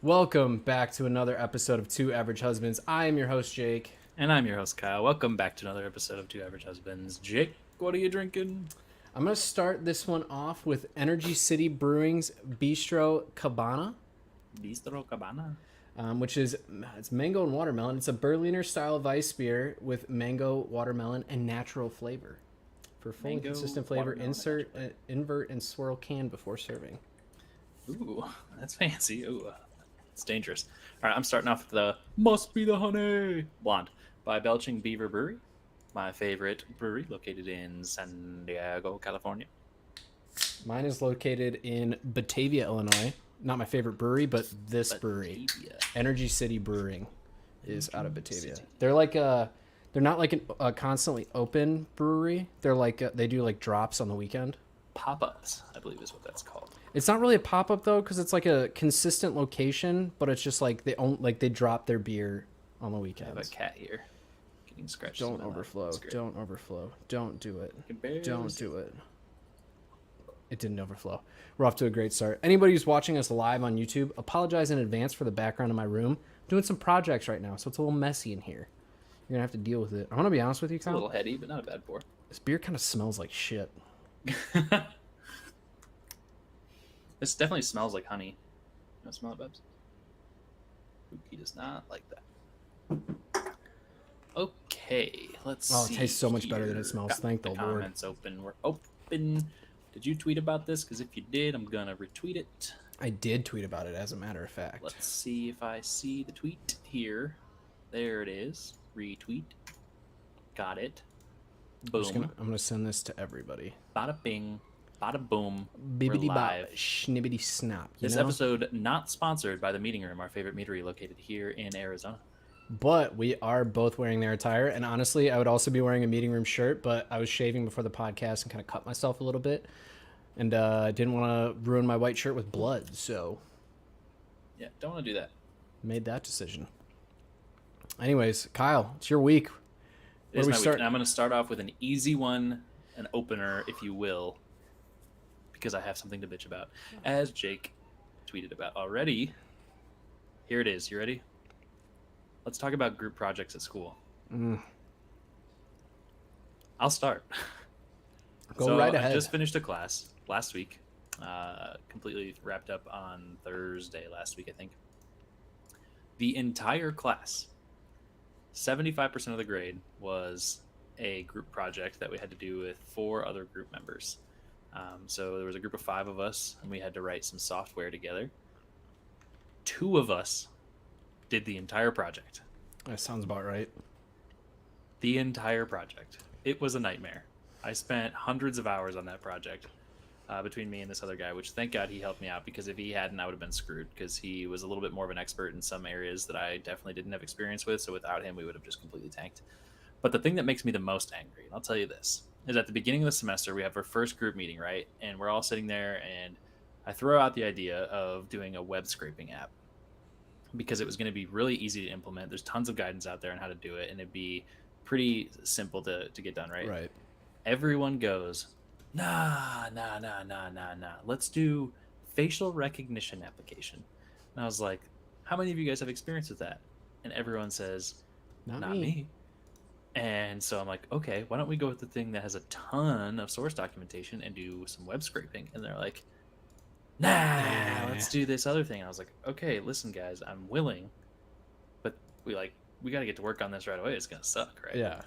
Welcome back to another episode of Two Average Husbands. I am your host, Jake. And I'm your host, Kyle. Welcome back to another episode of Two Average Husbands. Jake, what are you drinking? I'm going to start this one off with Energy City Brewing's Bistro Cabana. Bistro Cabana? It's mango and watermelon. It's a Berliner style Weiss beer with mango, watermelon, and natural flavor. For full and consistent flavor, invert, and swirl can before serving. Ooh, that's fancy. Ooh, it's dangerous. All right, I'm starting off with the Must Be the Honey Blonde by Belching Beaver Brewery, my favorite brewery located in San Diego, California. Mine is located in Batavia, Illinois. Not my favorite brewery, but this brewery, Energy City Brewing, is out of Batavia. They're like they're not like a constantly open brewery. They're like they do like drops on the weekend. Pop-ups, I believe is what that's called. It's not really a pop-up though, because it's like a consistent location, but it's just like they drop their beer on the weekends. I have a cat here getting scratched. Don't overflow. Don't overflow. Don't do it. Don't do it. It didn't overflow. We're off to a great start. Anybody who's watching us live on YouTube, apologize in advance for the background of my room. I'm doing some projects right now, so it's a little messy in here. You're gonna have to deal with it. I want to be honest with you, Kyle. It's a little heady, but not a bad pour. This beer kind of smells like shit. This definitely smells like honey. You want to smell it, Bubs? He does not like that. Okay, let's see. Oh, it tastes so much better than it smells. Got Thank the Lord. Comments open. We're open. Did you tweet about this? Because if you did, I'm going to retweet it. I did tweet about it, as a matter of fact. Let's see if I see the tweet here. There it is. Retweet. Got it. Boom. I'm gonna send this to everybody. Bada bing. Bada boom. Bibbidi We're live. Schnibbity snap. This episode not sponsored by the Meeting Room, our favorite meadery located here in Arizona. But we are both wearing their attire, and honestly, I would also be wearing a Meeting Room shirt, but I was shaving before the podcast and kind of cut myself a little bit, and I didn't want to ruin my white shirt with blood, so yeah, don't want to do that. Made that decision. Anyways, Kyle, it's your week. It is my week, and I'm going to start off with an easy one, an opener, if you will, because I have something to bitch about, as Jake tweeted about already. Here it is. You ready? Let's talk about group projects at school. I'll start. Go right ahead. I just finished a class last week. Completely wrapped up on Thursday last week, I think. The entire class, 75% of the grade, was a group project that we had to do with 4 other group members. So there was a group of 5 of us, and we had to write some software together. 2 of us did the entire project. That sounds about right. The entire project. It was a nightmare. I spent hundreds of hours on that project between me and this other guy, which thank God he helped me out, because if he hadn't, I would have been screwed, because he was a little bit more of an expert in some areas that I definitely didn't have experience with. So without him, we would have just completely tanked. But the thing that makes me the most angry, and I'll tell you this, is at the beginning of the semester, we have our first group meeting, right? And we're all sitting there, and I throw out the idea of doing a web scraping app, because it was going to be really easy to implement. There's tons of guidance out there on how to do it, and it'd be pretty simple to get done, right? Right. Everyone goes, nah. Let's do facial recognition application. And I was like, how many of you guys have experience with that? And everyone says, not me. And so I'm like, okay, why don't we go with the thing that has a ton of source documentation and do some web scraping? And they're like, nah, let's do this other thing. And I was like, okay, listen, guys, I'm willing, but we got to get to work on this right away. It's going to suck, right? Yeah.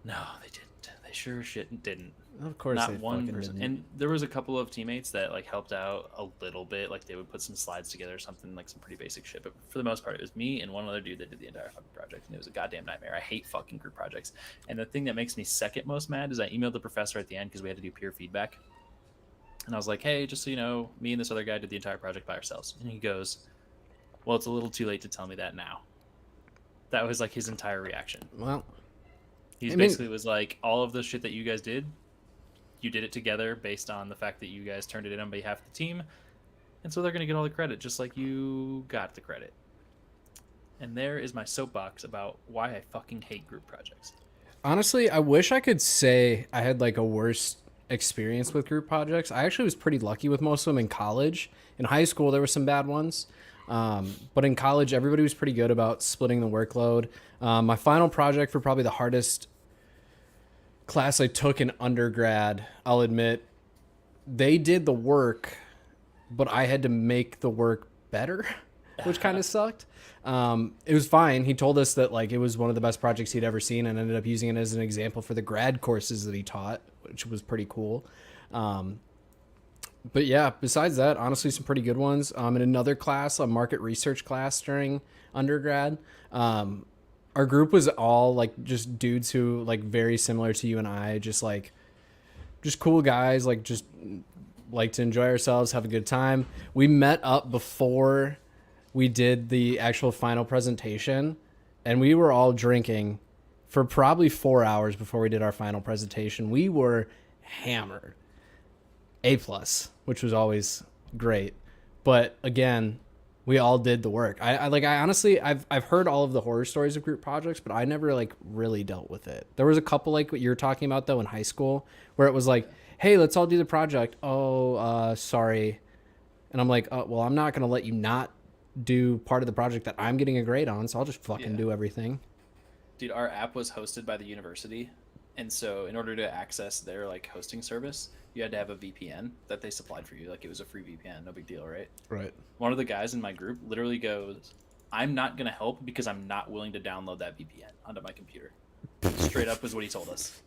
No, they didn't. They sure shit didn't. Of course, not one person. Didn't. And there was a couple of teammates that helped out a little bit. Like they would put some slides together or something, like some pretty basic shit. But for the most part, it was me and one other dude that did the entire fucking project, and it was a goddamn nightmare. I hate fucking group projects. And the thing that makes me second most mad is I emailed the professor at the end because we had to do peer feedback. And I was like, hey, just so you know, me and this other guy did the entire project by ourselves. And he goes, well, it's a little too late to tell me that now. That was like his entire reaction. Well, he basically was like, all of the shit that you guys did, you did it together based on the fact that you guys turned it in on behalf of the team. And so they're going to get all the credit, just like you got the credit. And there is my soapbox about why I fucking hate group projects. Honestly, I wish I could say I had like a worse experience with group projects. I actually was pretty lucky with most of them in college. In high school, there were some bad ones. But in college, everybody was pretty good about splitting the workload. My final project for probably the hardest class I took in undergrad, I'll admit, they did the work, but I had to make the work better, which kind of sucked. It was fine. He told us that like it was one of the best projects he'd ever seen, and ended up using it as an example for the grad courses that he taught, which was pretty cool. But yeah, besides that, honestly, some pretty good ones. In another class, a market research class during undergrad, our group was all like just dudes who like very similar to you and I, just cool guys, like just like to enjoy ourselves, have a good time. We met up before we did the actual final presentation, and we were all drinking for probably 4 hours before we did our final presentation. We were hammered. A plus, which was always great. But again, we all did the work. I honestly, I've heard all of the horror stories of group projects, but I never like really dealt with it. There was a couple like what you're talking about though in high school where it was like, hey, let's all do the project. Oh, sorry. And I'm like, oh, well, I'm not going to let you not do part of the project that I'm getting a grade on, so I'll just fucking do everything. Dude, our app was hosted by the university, and so in order to access their like hosting service, you had to have a VPN that they supplied for you. Like it was a free VPN, no big deal, right? Right. One of the guys in my group literally goes, I'm not going to help because I'm not willing to download that VPN onto my computer. Straight up is what he told us.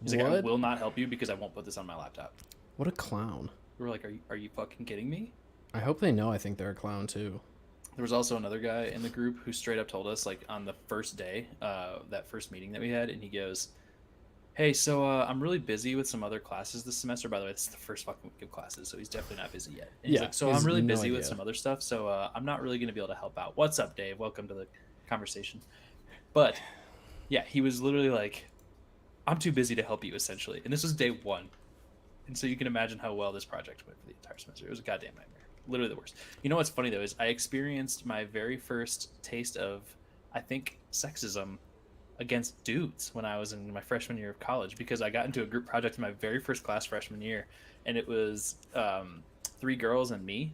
He's like, I will not help you because I won't put this on my laptop. What a clown. We were like, are you fucking kidding me? I hope they know I think they're a clown too. There was also another guy in the group who straight up told us, like on the first day, that first meeting that we had, and he goes, hey, so I'm really busy with some other classes this semester. By the way, it's the first fucking week of classes, so he's definitely not busy yet. And he's like, so I'm really busy with some other stuff, so I'm not really going to be able to help out. What's up, Dave? Welcome to the conversation. But yeah, he was literally like, I'm too busy to help you, essentially. And this was day one. And so you can imagine how well this project went for the entire semester. It was a goddamn nightmare. Literally the worst. You know what's funny, though, is I experienced my very first taste of, I think, sexism against dudes when I was in my freshman year of college, because I got into a group project in my very first class freshman year, and it was 3 girls and me.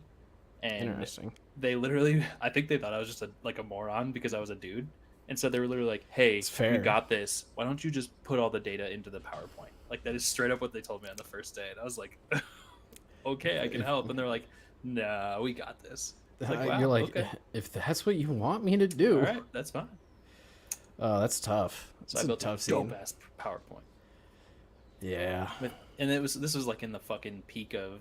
And interesting. They literally, I think they thought I was just a moron because I was a dude. And so they were literally like, hey, you got this. Why don't you just put all the data into the PowerPoint? Like, that is straight up what they told me on the first day. And I was like, okay, I can help. And they're like, nah, we got this. Like, wow, you're like, okay. If that's what you want me to do. All right, that's fine. Oh, that's tough. So I built a dope-ass PowerPoint. Yeah. And this was like in the fucking peak of,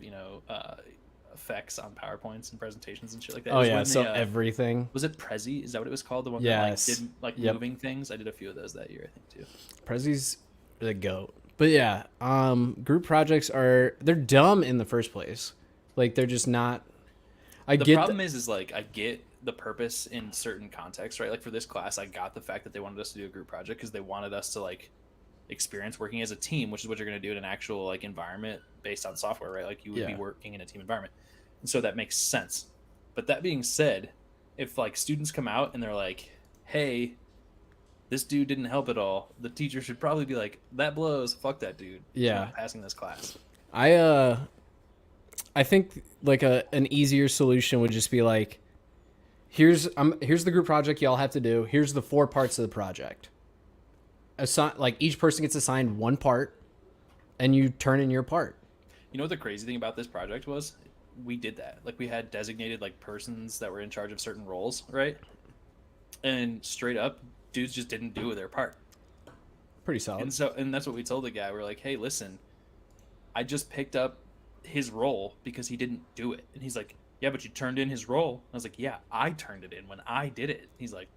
effects on PowerPoints and presentations and shit like that. Oh yeah, so everything. Was it Prezi? Is that what it was called? The one that did moving things? I did a few of those that year, I think, too. Prezi's the GOAT. But yeah, group projects they're dumb in the first place. Like, they're just not. The problem is like, I get the purpose in certain contexts, right? Like for this class, I got the fact that they wanted us to do a group project because they wanted us to like experience working as a team, which is what you're going to do in an actual like environment based on software, right? Like you would be working in a team environment. And so that makes sense. But that being said, if like students come out and they're like, hey, this dude didn't help at all, the teacher should probably be like, that blows, fuck that dude. Yeah. Not passing this class. I think like an easier solution would just be like, here's the group project y'all have to do. Here's the 4 parts of the project. Like each person gets assigned one part, and you turn in your part. You know what the crazy thing about this project was? We did that. Like we had designated like persons that were in charge of certain roles, right? And straight up, dudes just didn't do their part. Pretty solid. And that's what we told the guy. We're like, hey, listen, I just picked up his role because he didn't do it. And he's like, yeah, but you turned in his role. I was like, yeah, I turned it in when I did it. He's like,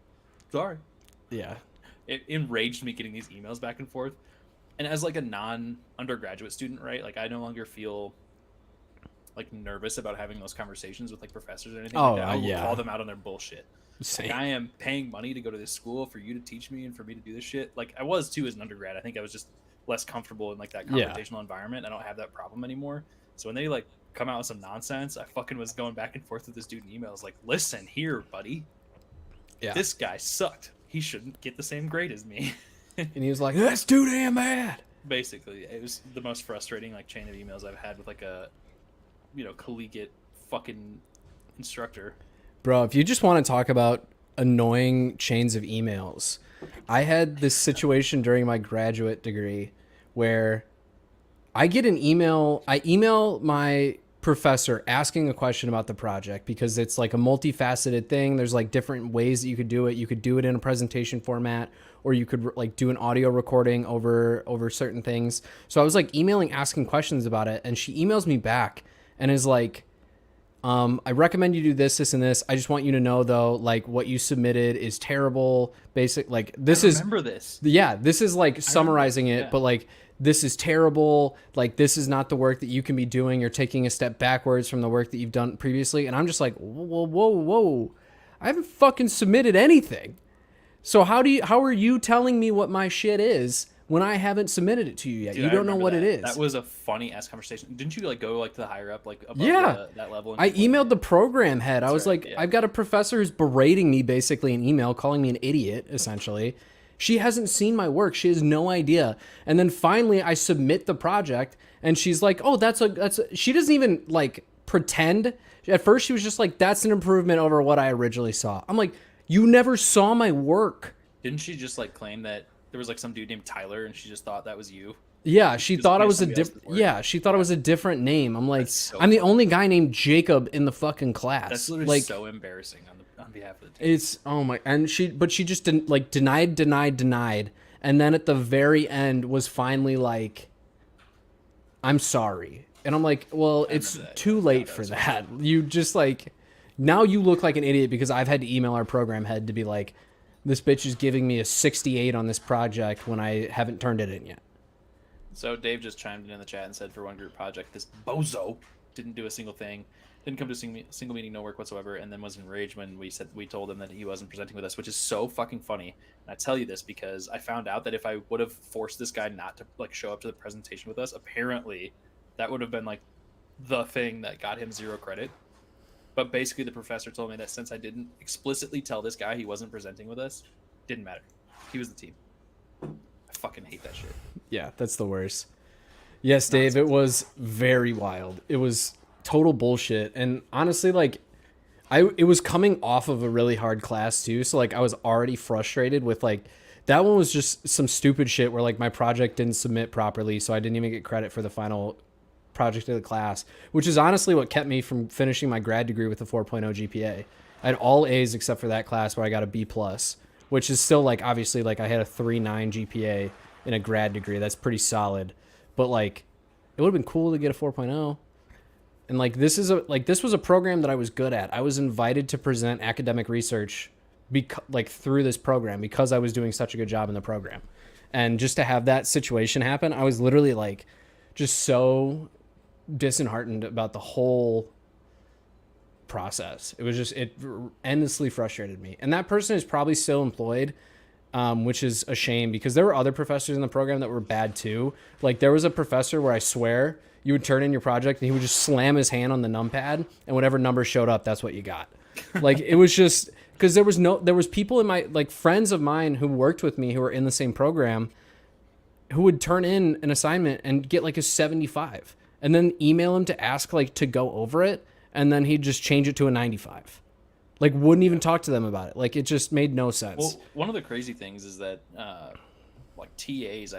sorry. Yeah. It enraged me getting these emails back and forth. And as like a non-undergraduate student, right? Like I no longer feel like nervous about having those conversations with like professors or anything like that. I will call them out on their bullshit. Like, I am paying money to go to this school for you to teach me and for me to do this shit. Like I was too as an undergrad. I think I was just less comfortable in like that confrontational environment. I don't have that problem anymore. So when they like come out with some nonsense, I fucking was going back and forth with this dude in emails like, listen here, buddy. Yeah. This guy sucked. He shouldn't get the same grade as me. And he was like, that's too damn bad. Basically, it was the most frustrating like chain of emails I've had with like a collegiate fucking instructor. Bro, if you just want to talk about annoying chains of emails, I had this situation during my graduate degree where I get an email. I email my professor asking a question about the project because it's like a multifaceted thing. There's like different ways that you could do it. You could do it in a presentation format, or you could like do an audio recording over certain things. So I was like emailing, asking questions about it, and she emails me back and is like, I recommend you do this, this, and this. I just want you to know though, like what you submitted is terrible. Like this is remember this. Yeah, this is like summarizing it, yeah. but like this is terrible. Like this is not the work that you can be doing. You're taking a step backwards from the work that you've done previously. And I'm just like, whoa. I haven't fucking submitted anything. So how are you telling me what my shit is when I haven't submitted it to you yet? Dude, you don't know what it is. That was a funny ass conversation. Didn't you like go like to the higher up, like above that level? I emailed the program head. I was right, like, I've got a professor who's berating me basically in email, calling me an idiot, essentially. She hasn't seen my work. She has no idea. And then finally I submit the project and she's like, oh, she doesn't even like pretend. At first she was just like, that's an improvement over what I originally saw. I'm like, you never saw my work. Didn't she just like claim that there was like some dude named Tyler and she just thought that was you? Yeah, she thought I was a different. Yeah, she thought it was a different name. I'm like, I'm the only guy named Jacob in the fucking class. That's literally like, so embarrassing on behalf of the team. It's and she just didn't like denied, and then at the very end was finally like, I'm sorry, and I'm like, well, it's too late for that. You just like, now you look like an idiot because I've had to email our program head to be like, this bitch is giving me a 68 on this project when I haven't turned it in yet. So Dave just chimed in the chat and said for one group project, this bozo didn't do a single thing, didn't come to a single meeting, no work whatsoever, and then was enraged when we told him that he wasn't presenting with us, which is so fucking funny. And I tell you this because I found out that if I would have forced this guy not to like show up to the presentation with us, apparently that would have been like the thing that got him 0 credit. But basically the professor told me that since I didn't explicitly tell this guy he wasn't presenting with us, didn't matter. He was the team. I fucking hate that shit. Yeah, that's the worst. Yes, Dave, it was very wild. It was total bullshit. And honestly, like, it was coming off of a really hard class too. So like I was already frustrated with like, that one was just some stupid shit where like my project didn't submit properly. So I didn't even get credit for the final project of the class, which is honestly what kept me from finishing my grad degree with a 4.0 GPA. I had all A's except for that class where I got a B+, which is still like, obviously like I had a 3.9 GPA in a grad degree. That's pretty solid. But like, it would have been cool to get a 4.0. And like, this was a program that I was good at. I was invited to present academic research through this program because I was doing such a good job in the program. And just to have that situation happen, I was literally like just so disheartened about the whole process. It endlessly frustrated me. And that person is probably still employed, which is a shame because there were other professors in the program that were bad too. Like there was a professor where I swear you would turn in your project and he would just slam his hand on the numpad and whatever number showed up, that's what you got. Like it was just because there was people in my like friends of mine who worked with me who were in the same program who would turn in an assignment and get like a 75 and then email him to ask like to go over it. And then he'd just change it to a 95. Like wouldn't even talk to them about it. Like it just made no sense. Well, one of the crazy things is that like TAs,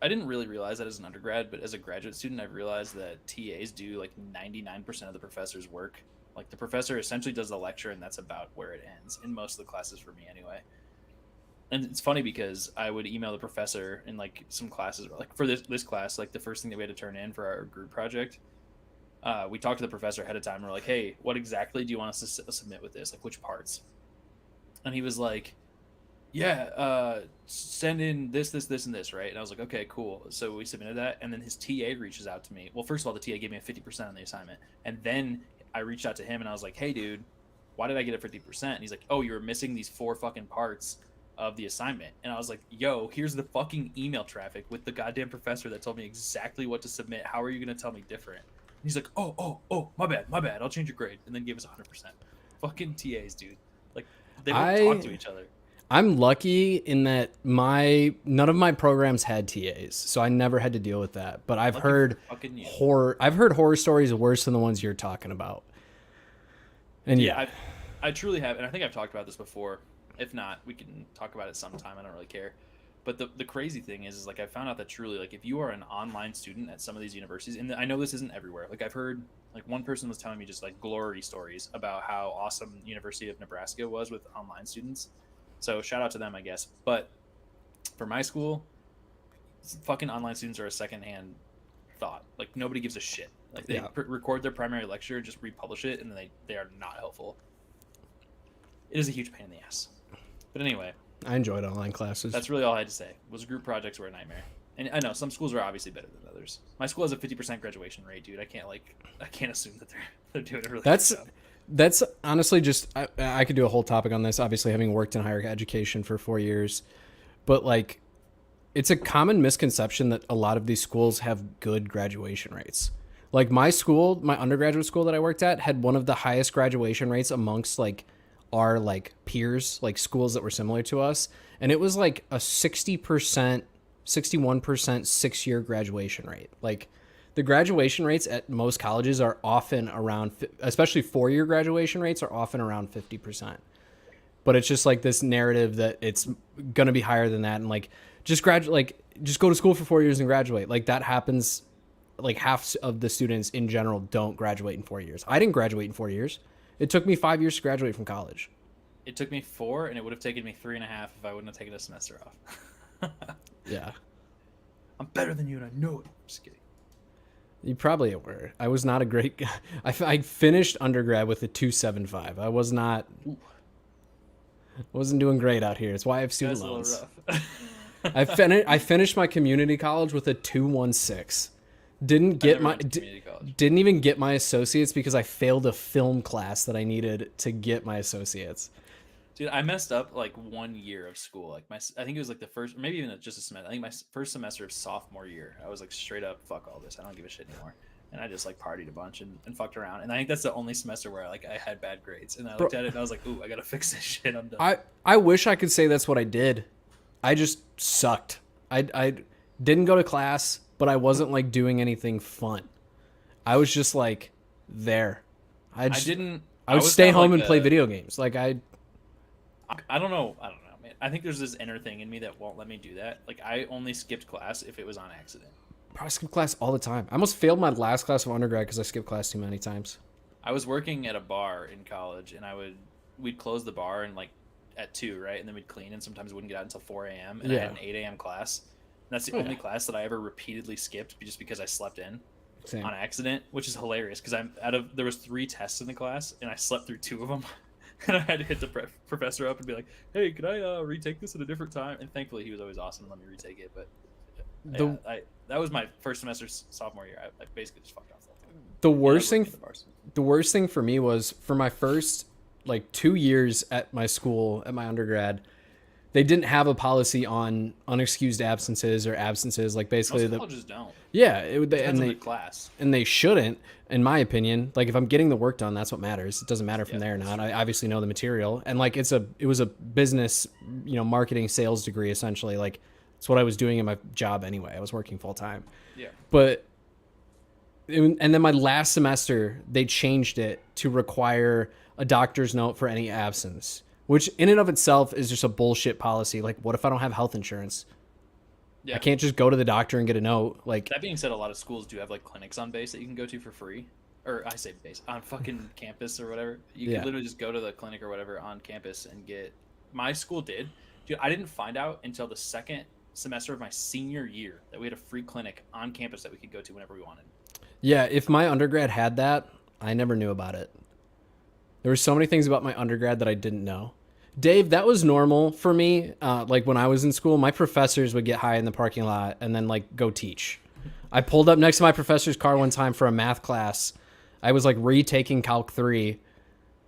I didn't really realize that as an undergrad, but as a graduate student, I've realized that TAs do like 99% of the professor's work. Like the professor essentially does the lecture and that's about where it ends in most of the classes for me anyway. And it's funny because I would email the professor in like some classes, like for this class, like the first thing that we had to turn in for our group project, we talked to the professor ahead of time. We're like, hey, what exactly do you want us to submit with this? Like which parts? And he was like, yeah, send in this, and this, right? And I was like, okay, cool. So we submitted that. And then his TA reaches out to me. Well, first of all, the TA gave me a 50% on the assignment. And then I reached out to him and I was like, hey, dude, why did I get a 50%? And he's like, oh, you were missing these 4 fucking parts of the assignment. And I was like, yo, here's the fucking email traffic with the goddamn professor that told me exactly what to submit. How are you going to tell me different? And he's like, oh, my bad. I'll change your grade. And then gave us 100%. Fucking TAs, dude. Like, they won't talk to each other. I'm lucky in that none of my programs had TAs, so I never had to deal with that. But I've heard horror stories worse than the ones you're talking about. And yeah, I've I truly have, and I think I've talked about this before. If not, we can talk about it sometime. I don't really care. But the crazy thing is like I found out that truly, like if you are an online student at some of these universities, and I know this isn't everywhere. Like I've heard, like one person was telling me just like glory stories about how awesome University of Nebraska was with online students. So shout out to them, I guess. But for my school, fucking online students are a secondhand thought. Like nobody gives a shit. Like they record their primary lecture, just republish it, and then they are not helpful. It is a huge pain in the ass. But anyway, I enjoyed online classes. that's really all I had to say. Was group projects were a nightmare. And I know some schools are obviously better than others. My school has a 50% graduation rate, dude. I can't assume that they're doing a really good job. That's honestly just I could do a whole topic on this, obviously having worked in higher education for 4 years. But like it's a common misconception that a lot of these schools have good graduation rates. Like my school, my undergraduate school that I worked at had one of the highest graduation rates amongst like our like peers, like schools that were similar to us. And it was like a 60%, 61% 6-year graduation rate. Like the graduation rates at most colleges are often around, especially 4-year graduation rates are often around 50%. But it's just like this narrative that it's going to be higher than that. And like, just graduate, like just go to school for 4 years and graduate. Like that happens. Like half of the students in general don't graduate in 4 years. I didn't graduate in 4 years. It took me 5 years to graduate from college. It took me 4, and it would have taken me 3.5 if I wouldn't have taken a semester off. Yeah. I'm better than you, and I know it. I'm just kidding. You probably were. I was not a great guy. I finished undergrad with a 2.75. I was not. Wasn't doing great out here. It's why I have student loans. I finished my community college with a 2.16. Didn't even get my associates because I failed a film class that I needed to get my associates. Dude, I messed up like 1 year of school. Like I think it was like the first, maybe even just a semester. I think my first semester of sophomore year, I was like straight up, fuck all this. I don't give a shit anymore. And I just like partied a bunch and fucked around. And I think that's the only semester where like I had bad grades. And I looked at it and I was like, ooh, I gotta fix this shit. I'm done. I wish I could say that's what I did. I just sucked. I didn't go to class, but I wasn't like doing anything fun. I was just like there. I would stay home and play video games. Like I don't know, man. I think there's this inner thing in me that won't let me do that. Like I only skipped class if it was on accident. I skip class all the time. I almost failed my last class of undergrad because I skipped class too many times. I was working at a bar in college, and we'd close the bar and like at 2, right? And then we'd clean, and sometimes we wouldn't get out until 4 a.m. And I had an 8 a.m. class. And that's the only class that I ever repeatedly skipped just because I slept in on accident, which is hilarious because there was 3 tests in the class, and I slept through 2 of them. And I had to hit the professor up and be like, "Hey, could I retake this at a different time?" And thankfully, he was always awesome and let me retake it. But that was my first semester sophomore year. I basically just fucked off. The worst thing for me was for my first like 2 years at my school at my undergrad, they didn't have a policy on unexcused absences or absences. Like basically, most colleges don't. Yeah, Depends on the class, and they shouldn't. In my opinion, like if I'm getting the work done, that's what matters. It doesn't matter from there or not. I obviously know the material, and like it was a business, marketing sales degree essentially. Like it's what I was doing in my job anyway. I was working full time. Yeah. And then my last semester, they changed it to require a doctor's note for any absence, which in and of itself is just a bullshit policy. Like, what if I don't have health insurance? Yeah. I can't just go to the doctor and get a note. Like that being said, a lot of schools do have like clinics on base that you can go to for free, or I say base on fucking campus or whatever. You can literally just go to the clinic or whatever on campus and get. My school did, dude. I didn't find out until the second semester of my senior year that we had a free clinic on campus that we could go to whenever we wanted. Yeah, if my undergrad had that, I never knew about it. There were so many things about my undergrad that I didn't know. Dave, that was normal for me. Like when I was in school, my professors would get high in the parking lot and then like go teach. I pulled up next to my professor's car one time for a math class. I was like retaking Calc 3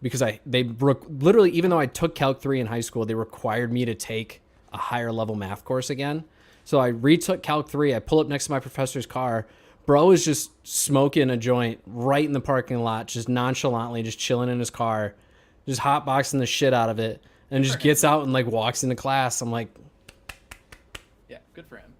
because literally, even though I took Calc 3 in high school, they required me to take a higher level math course again. So I retook Calc 3. I pull up next to my professor's car. Bro is just smoking a joint right in the parking lot, just nonchalantly, just chilling in his car, just hotboxing the shit out of it, and just gets out and like walks into class. I'm like, yeah, good for him.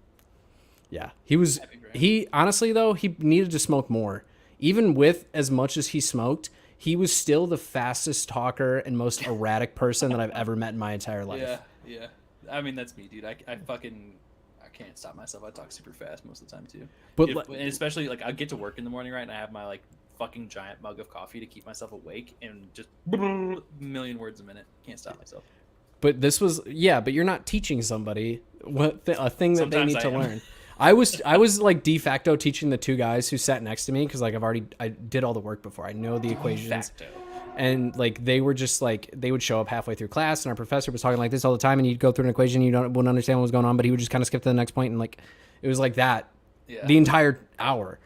Yeah, he honestly though, he needed to smoke more. Even with as much as he smoked, he was still the fastest talker and most erratic person that I've ever met in my entire life. Yeah. I mean, that's me, dude. I can't stop myself. I talk super fast most of the time too. But And especially like I get to work in the morning, right? And I have my like fucking giant mug of coffee to keep myself awake and just a million words a minute. Can't stop myself. But this was but you're not teaching somebody a thing that Sometimes they need I to am. learn. I was like de facto teaching the two guys who sat next to me because like I did all the work before. I know the equations. Facto. And like they were just like they would show up halfway through class and our professor was talking like this all the time and you'd go through an equation, you wouldn't understand what was going on, but he would just kind of skip to the next point and like it was like that the entire hour.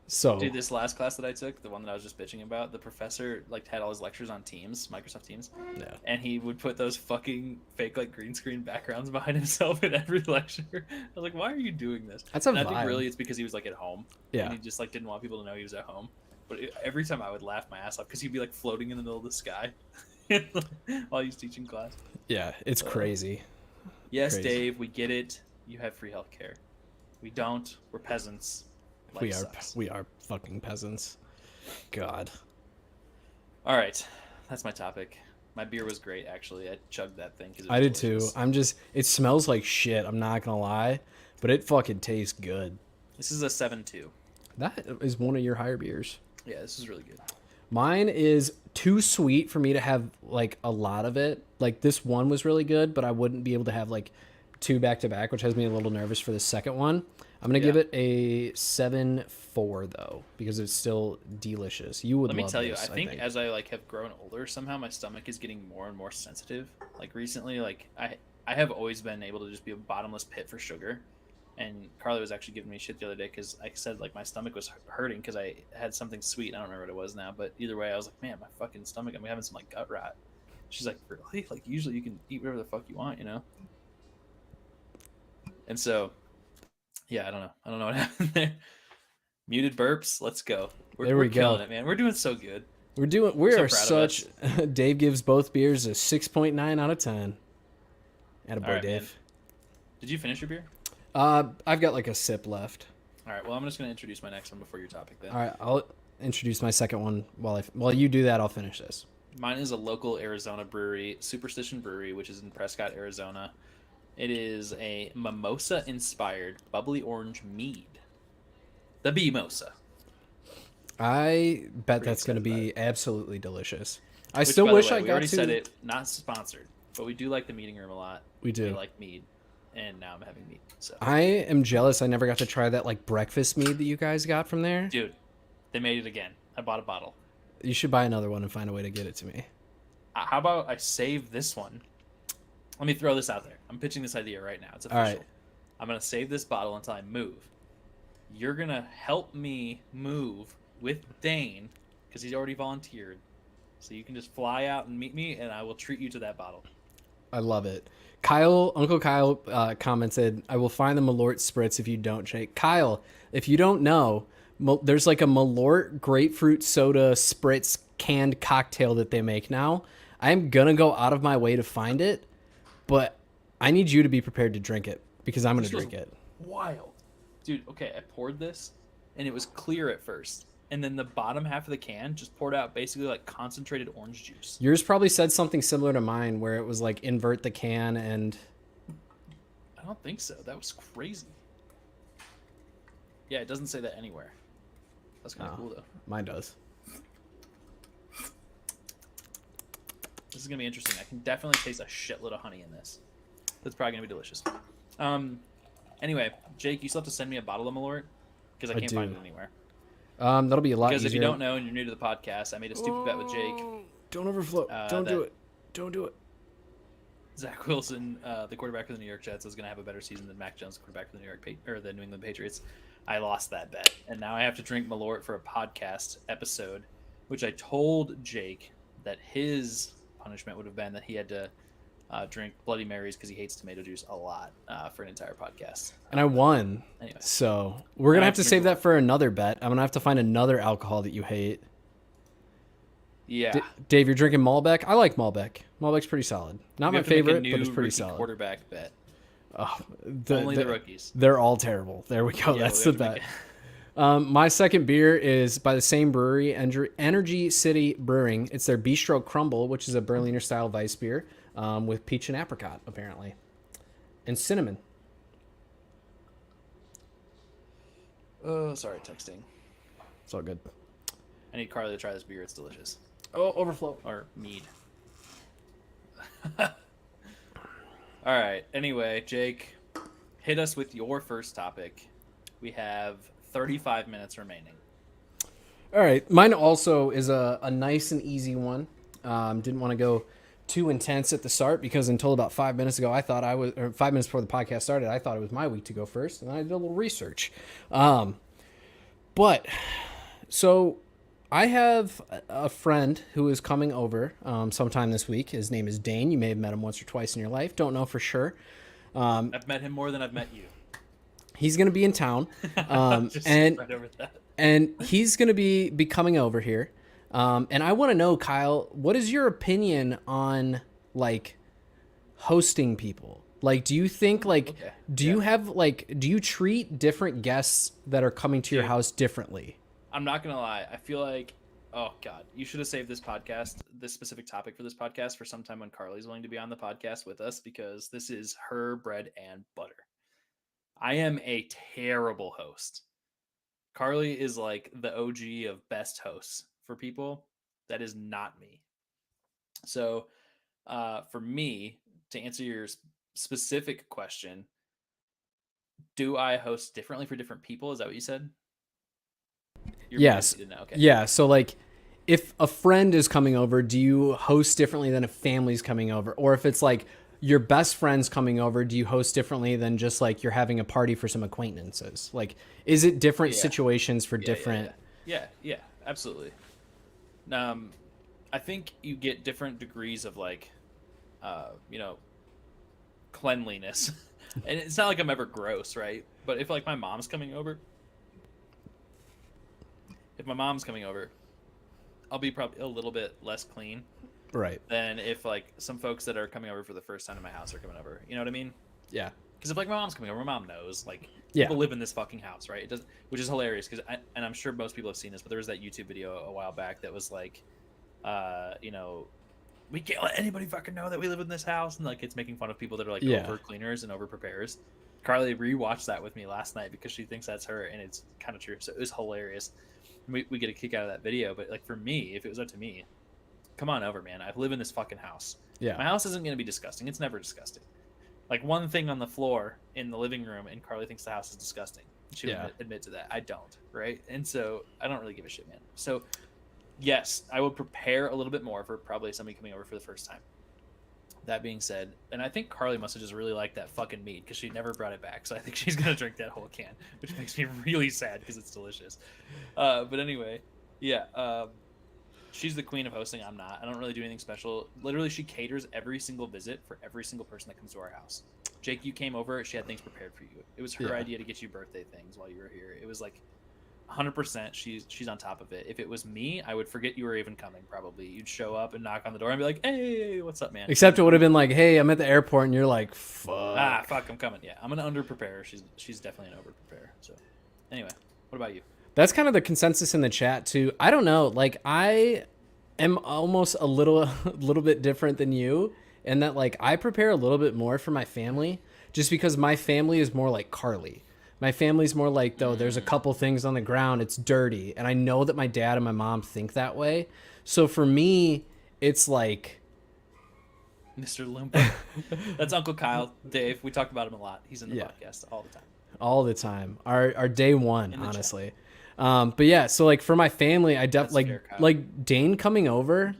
So Dude, this last class that I took, the one that I was just bitching about, the professor like had all his lectures on Teams, Microsoft Teams. Yeah. And he would put those fucking fake like green screen backgrounds behind himself in every lecture. I was like, why are you doing this? That's a and I vibe. think really it's because he was like at home. Yeah. And he just like didn't want people to know he was at home. But every time I would laugh my ass off because he'd be like floating in the middle of the sky while he's teaching class. Yeah, it's crazy. Yes, Crazy. Dave, we get it. You have free healthcare. We don't. We're peasants. Life sucks. We are fucking peasants. God. All right, that's my topic. My beer was great, actually. I chugged that thing because I did too. It smells like shit, I'm not gonna lie, but it fucking tastes good. This is a 7-2. That is one of your higher beers. Yeah, this is really good. Mine is too sweet for me to have like a lot of it. Like this one was really good, but I wouldn't be able to have like two back to back, which has me a little nervous for the second one. I'm gonna give it a 7.4 though, because it's still delicious. You would. Let me love tell you, this, I think as I like have grown older, somehow my stomach is getting more and more sensitive. Like recently, like I have always been able to just be a bottomless pit for sugar. And Carly was actually giving me shit the other day because I said like my stomach was hurting because I had something sweet. I don't remember what it was now, but either way, I was like, man, my fucking stomach. I'm having some like gut rot. She's like, really? Like usually you can eat whatever the fuck you want, you know? And so. Yeah, I don't know what happened there. Muted burps. Let's go. We're killing it, man. We're doing so good. We so are such. Dave gives both beers a 6.9 out of 10. Attaboy, right, Dave. Man. Did you finish your beer? I've got like a sip left. All right. Well, I'm just gonna introduce my next one before your topic. Then. All right, I'll introduce my second one while you do that. I'll finish this. Mine is a local Arizona brewery, Superstition Brewery, which is in Prescott, Arizona. It is a mimosa-inspired bubbly orange mead. The Mimosa. I bet Pretty that's going to excited be absolutely delicious. I Which, still by the wish way, I we got already to. said it. Not sponsored, but we do like the meeting room a lot. We do. We like mead, and now I'm having mead. So. I am jealous. I never got to try that like breakfast mead that you guys got from there. Dude, they made it again. I bought a bottle. You should buy another one and find a way to get it to me. How about I save this one? Let me throw this out there. I'm pitching this idea right now. It's official. All right. I'm going to save this bottle until I move. You're going to help me move with Dane because he's already volunteered. So you can just fly out and meet me, and I will treat you to that bottle. I love it. Uncle Kyle commented, I will find the Malort Spritz if you don't, Jake. Kyle, if you don't know, there's like a Malort grapefruit soda Spritz canned cocktail that they make now. I'm going to go out of my way to find it, but I need you to be prepared to drink it because I'm going to drink it. Wild. Dude, okay, I poured this, and it was clear at first. And then the bottom half of the can just poured out basically like concentrated orange juice. Yours probably said something similar to mine where it was like invert the can and... I don't think so. That was crazy. Yeah, it doesn't say that anywhere. That's kind of cool, though. Mine does. This is going to be interesting. I can definitely taste a shitload of honey in this. That's probably going to be delicious. Anyway, Jake, you still have to send me a bottle of Malort because I can't find it anywhere. That'll be a lot easier. Because if you don't know and you're new to the podcast, I made a stupid bet with Jake. Don't overflow. Don't do it. Don't do it. Zach Wilson, the quarterback of the New York Jets, is going to have a better season than Mac Jones, the quarterback of the New England Patriots. I lost that bet, and now I have to drink Malort for a podcast episode, which I told Jake that his punishment would have been that he had to drink Bloody Marys because he hates tomato juice a lot for an entire podcast. And I won. Anyway. So we're going to have to save that for another bet. I'm going to have to find another alcohol that you hate. Yeah. Dave, you're drinking Malbec? I like Malbec. Malbec's pretty solid. Not my favorite, but it's pretty solid. Quarterback bet. Oh, Only the rookies. They're all terrible. There we go. Yeah, That's the bet. My second beer is by the same brewery, Energy City Brewing. It's their Bistro Crumble, which is a Berliner style Weiss beer with peach and apricot, apparently, and cinnamon. Oh, sorry, texting. It's all good. I need Carly to try this beer. It's delicious. Oh, overflow. Or mead. All right. Anyway, Jake, hit us with your first topic. We have 35 minutes remaining. All right. Mine also is a nice and easy one. Didn't want to go too intense at the start because until about 5 minutes ago, I thought I was, or 5 minutes before the podcast started, I thought it was my week to go first, and I did a little research. But so I have a friend who is coming over sometime this week. His name is Dane. You may have met him once or twice in your life. Don't know for sure. I've met him more than I've met you. He's going to be in town, Just right over that. and he's going to be coming over here. And I want to know, Kyle, what is your opinion on like hosting people? Like, do you think like, Okay. do you have like, do you treat different guests that are coming to your house differently? I'm not going to lie. I feel like, oh God, you should have saved this podcast, this specific topic for this podcast for some time when Carly's willing to be on the podcast with us, because this is her bread and butter. I am a terrible host. Carly is like the OG of best hosts for people. That is not me. So for me, to answer your specific question, do I host differently for different people? Is that what you said? Yes. Okay. Yeah. So like if a friend is coming over, do you host differently than if family's coming over? Or if it's like your best friend's coming over, do you host differently than just like you're having a party for some acquaintances? Like, is it different situations for different? Yeah, absolutely. I think you get different degrees of like, cleanliness. And it's not like I'm ever gross, right? But if like my mom's coming over, I'll be probably a little bit less clean. Right. Than if like some folks that are coming over for the first time to my house are coming over. You know what I mean? Yeah. Because if like my mom's coming over, my mom knows like Yeah. people live in this fucking house, right? It doesn't, which is hilarious because and I'm sure most people have seen this, but there was that YouTube video a while back that was like, we can't let anybody fucking know that we live in this house, and like it's making fun of people that are like over cleaners and over preparers. Carly rewatched that with me last night because she thinks that's her, and it's kind of true. So it was hilarious. We get a kick out of that video, but like for me, if it was up to me, come on over, man. I live in this fucking house. Yeah. My house isn't going to be disgusting. It's never disgusting. Like one thing on the floor in the living room, and Carly thinks the house is disgusting. She would admit to that. I don't, right? And so I don't really give a shit, man. So yes, I would prepare a little bit more for probably somebody coming over for the first time. That being said, and I think Carly must have just really liked that fucking mead because she never brought it back. So I think she's going to drink that whole can, which makes me really sad because it's delicious. But anyway, yeah. She's the queen of hosting. I'm not. I don't really do anything special. Literally, she caters every single visit for every single person that comes to our house. Jake, you came over. She had things prepared for you. It was her idea to get you birthday things while you were here. It was like 100%. She's on top of it. If it was me, I would forget you were even coming. Probably you'd show up and knock on the door and be like, "Hey, what's up, man?" Except it would have been like, "Hey, I'm at the airport," and you're like, "Fuck." Fuck, I'm coming. Yeah, I'm gonna under prepare. She's definitely an over prepare. So, anyway, what about you? That's kind of the consensus in the chat too. I don't know. Like I am almost a little bit different than you in that like I prepare a little bit more for my family just because my family is more like Carly. My family's more like, though, there's a couple things on the ground, it's dirty. And I know that my dad and my mom think that way. So for me, it's like Mr. Loompa. That's Uncle Kyle, Dave. We talk about him a lot. He's in the podcast all the time. All the time. Our day one, honestly. But yeah, so like for my family, I definitely like Dane coming over.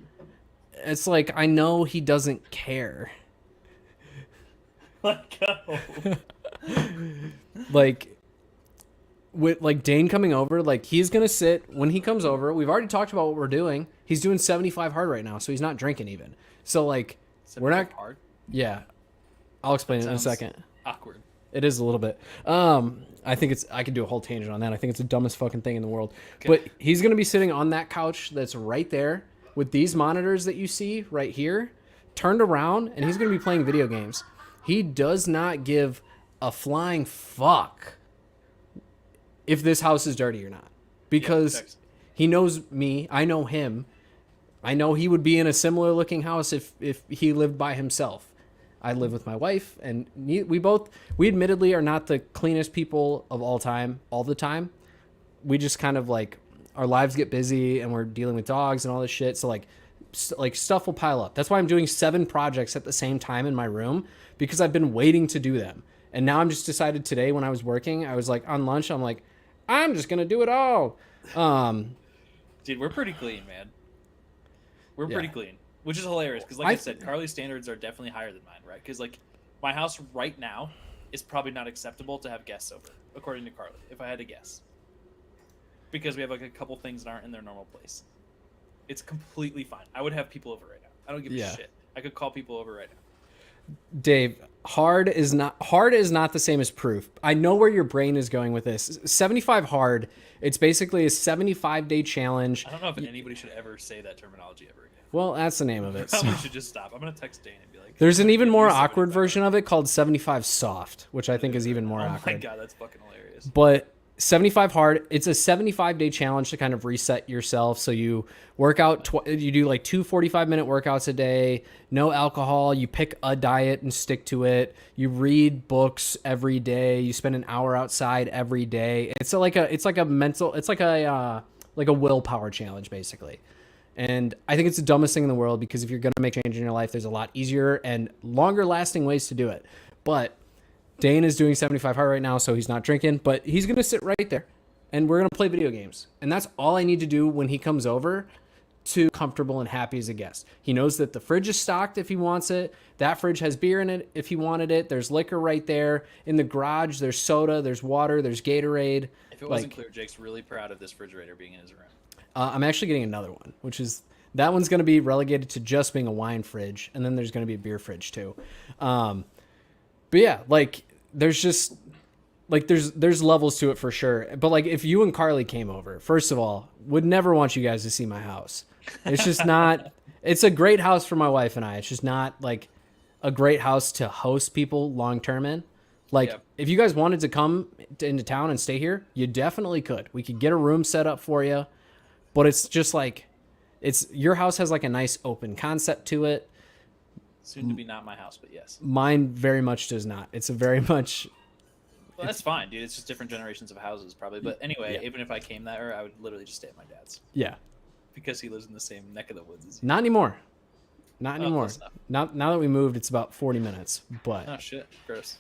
It's like I know he doesn't care. Let go. Like with like Dane coming over, like he's gonna sit when he comes over. We've already talked about what we're doing. He's doing 75 hard right now, so he's not drinking even. So like we're not hard. Yeah, I'll explain it in a second. Awkward. It is a little bit. I think I could do a whole tangent on that. I think it's the dumbest fucking thing in the world. Okay. But he's gonna be sitting on that couch that's right there with these monitors that you see right here, turned around, and he's gonna be playing video games. He does not give a flying fuck if this house is dirty or not, because he knows me. I know him. I know he would be in a similar looking house if he lived by himself. I live with my wife, and we admittedly are not the cleanest people of all the time. We just kind of like, our lives get busy and we're dealing with dogs and all this shit. So like stuff will pile up. That's why I'm doing 7 projects at the same time in my room, because I've been waiting to do them. And now I'm just decided today when I was working, I was like on lunch, I'm like, I'm just going to do it all. Dude, we're pretty clean, man. We're pretty clean. Which is hilarious, because like I said, Carly's standards are definitely higher than mine, right? Because like my house right now is probably not acceptable to have guests over, according to Carly, if I had to guess. Because we have like a couple things that aren't in their normal place. It's completely fine. I would have people over right now. I don't give a shit. I could call people over right now. Dave, hard is not the same as proof. I know where your brain is going with this. 75 hard. It's basically a 75-day challenge. I don't know if anybody should ever say that terminology ever again. Well, that's the name of it. Probably should just stop. I'm gonna text Dane and be like, there's an even more awkward version of it called 75 soft, which I think is even more awkward. Oh my god, that's fucking hilarious. But 75 hard, it's a 75-day challenge to kind of reset yourself. So you work out, you do like 2 45-minute workouts a day, no alcohol, you pick a diet and stick to it. You read books every day. You spend an hour outside every day. It's like a willpower challenge basically. And I think it's the dumbest thing in the world, because if you're going to make change in your life, there's a lot easier and longer lasting ways to do it. But Dane is doing 75 hard right now, so he's not drinking, but he's going to sit right there and we're going to play video games. And that's all I need to do when he comes over to be comfortable and happy as a guest. He knows that the fridge is stocked if he wants it. That fridge has beer in it if he wanted it. There's liquor right there. In the garage, there's soda, there's water, there's Gatorade. If it wasn't clear, Jake's really proud of this refrigerator being in his room. I'm actually getting another one, that one's going to be relegated to just being a wine fridge. And then there's going to be a beer fridge too. But yeah, like there's just like, there's levels to it for sure. But like if you and Carly came over, first of all, would never want you guys to see my house. It's just not, it's a great house for my wife and I. It's just not like a great house to host people long-term in. Like if you guys wanted to come into town and stay here, you definitely could. We could get a room set up for you. But it's just like, your house has like a nice open concept to it. Soon to be not my house, but yes. Mine very much does not. It's a very much. Well, that's fine, dude. It's just different generations of houses, probably. But anyway, even if I came there, I would literally just stay at my dad's. Yeah. Because he lives in the same neck of the woods as you. Not anymore. Not anymore. Now that we moved, it's about 40 minutes. But oh shit, gross.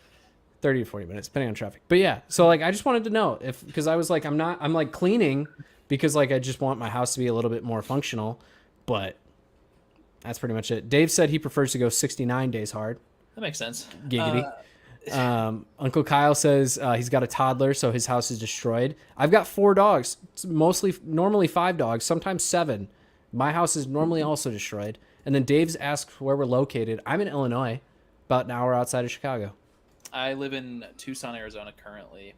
30 to 40 minutes, depending on traffic. But yeah, so like I just wanted to know because I was like, I'm like cleaning. Because like I just want my house to be a little bit more functional, but that's pretty much it. Dave said he prefers to go 69 days hard. That makes sense. Giggity. Uncle Kyle says he's got a toddler, so his house is destroyed. I've got 4 dogs. It's normally 5 dogs, sometimes 7. My house is normally also destroyed. And then Dave's asked where we're located. I'm in Illinois, about an hour outside of Chicago. I live in Tucson, Arizona currently.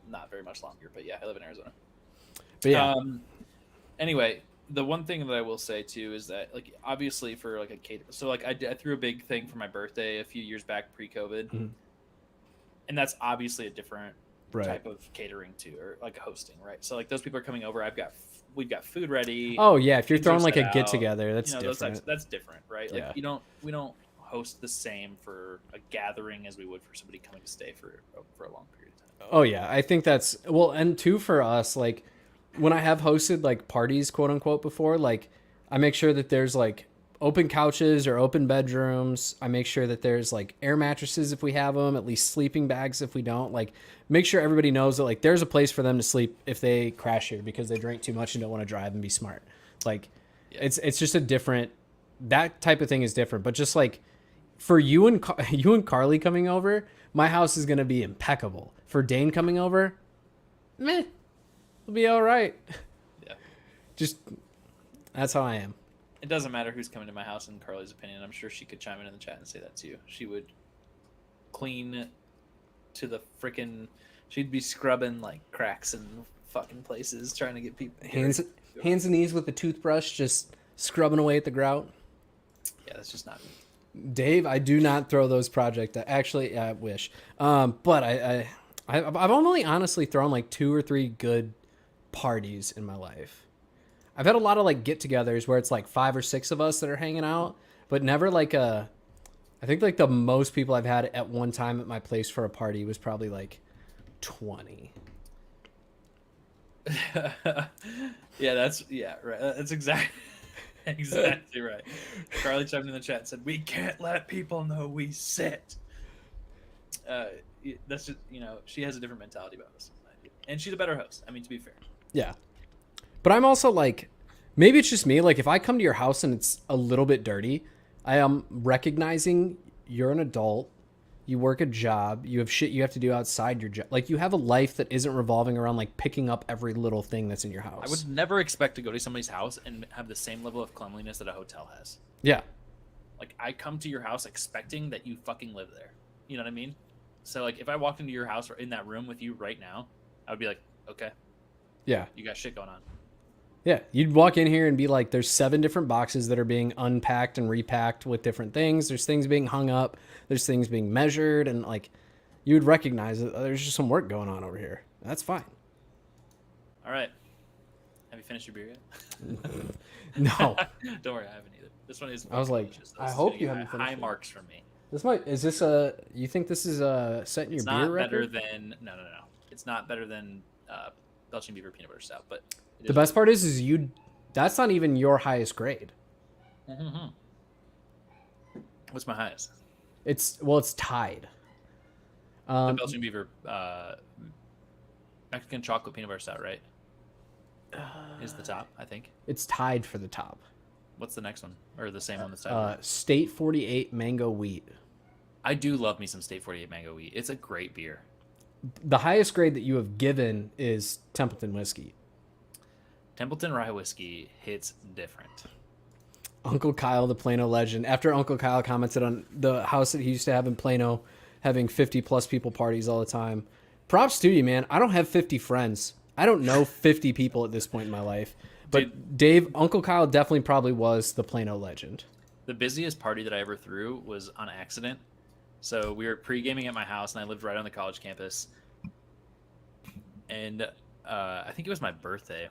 Not very much longer, but yeah, I live in Arizona. But yeah. Anyway, the one thing that I will say too is that like obviously for like a cater, so like I threw a big thing for my birthday a few years back pre-COVID, and that's obviously a different type of catering too, or like hosting, right? So like those people are coming over. We've got food ready. Oh yeah, if you're throwing like a get together, that's different. That's different, right? Like we don't host the same for a gathering as we would for somebody coming to stay for a long period of time. Oh yeah, I think that's and two for us like. When I have hosted like parties, quote unquote, before, like I make sure that there's like open couches or open bedrooms. I make sure that there's like air mattresses if we have them, at least sleeping bags if we don't. Like make sure everybody knows that like there's a place for them to sleep if they crash here because they drink too much and don't want to drive and be smart. Like it's just a different, that type of thing is different. But just like for you and Carly coming over, my house is gonna be impeccable. For Dane coming over, meh. It'll be all right. Yeah. Just that's how I am. It doesn't matter who's coming to my house in Carly's opinion. I'm sure she could chime in the chat and say that too. She would clean to the freaking. She'd be scrubbing like cracks in fucking places, trying to get people hands and knees with the toothbrush, just scrubbing away at the grout. Yeah, that's just not me. Dave, I do not throw those projects. Actually, I wish. But I've only honestly thrown like 2 or 3 good parties in my life. I've had a lot of like get-togethers where it's like 5 or 6 of us that are hanging out, but never like a. I think like the most people I've had at one time at my place for a party was probably like 20. Right. That's exactly right. Carly chimed in the chat and said, "We can't let people know we sit." That's just, she has a different mentality about us, and she's a better host. I mean, to be fair. Yeah. But I'm also like, maybe it's just me. Like, if I come to your house and it's a little bit dirty, I am recognizing you're an adult. You work a job. You have shit you have to do outside your job. Like, you have a life that isn't revolving around like picking up every little thing that's in your house. I would never expect to go to somebody's house and have the same level of cleanliness that a hotel has. Yeah. Like, I come to your house expecting that you fucking live there. You know what I mean? So, like, if I walked into your house or in that room with you right now, I would be like, okay. Yeah. You got shit going on. Yeah, you'd walk in here and be like, there's 7 different boxes that are being unpacked and repacked with different things. There's things being hung up. There's things being measured. And like, you would recognize that there's just some work going on over here. That's fine. All right. Have you finished your beer yet? No. Don't worry, I haven't either. This one is. I was like, I hope you haven't finished high it. Marks from me. Is this you think this is setting your beer record? No. It's not better than Belching Beaver Peanut Butter Stout, but. The best part is that's not even your highest grade. Mm-hmm. What's my highest? It's tied. The Belching Beaver Mexican chocolate peanut butter stout, right? Is the top, I think. It's tied for the top. What's the next one? Or the same one that's tied? State 48 Mango Wheat. I do love me some State 48 Mango Wheat. It's a great beer. The highest grade that you have given is Templeton Whiskey. Templeton Rye Whiskey hits different. Uncle Kyle, the Plano legend. After Uncle Kyle commented on the house that he used to have in Plano, having 50 plus people parties all the time. Props to you, man. I don't have 50 friends. I don't know 50 people at this point in my life. But Uncle Kyle definitely probably was the Plano legend. The busiest party that I ever threw was on accident. So we were pre-gaming at my house, and I lived right on the college campus. And I think it was my birthday.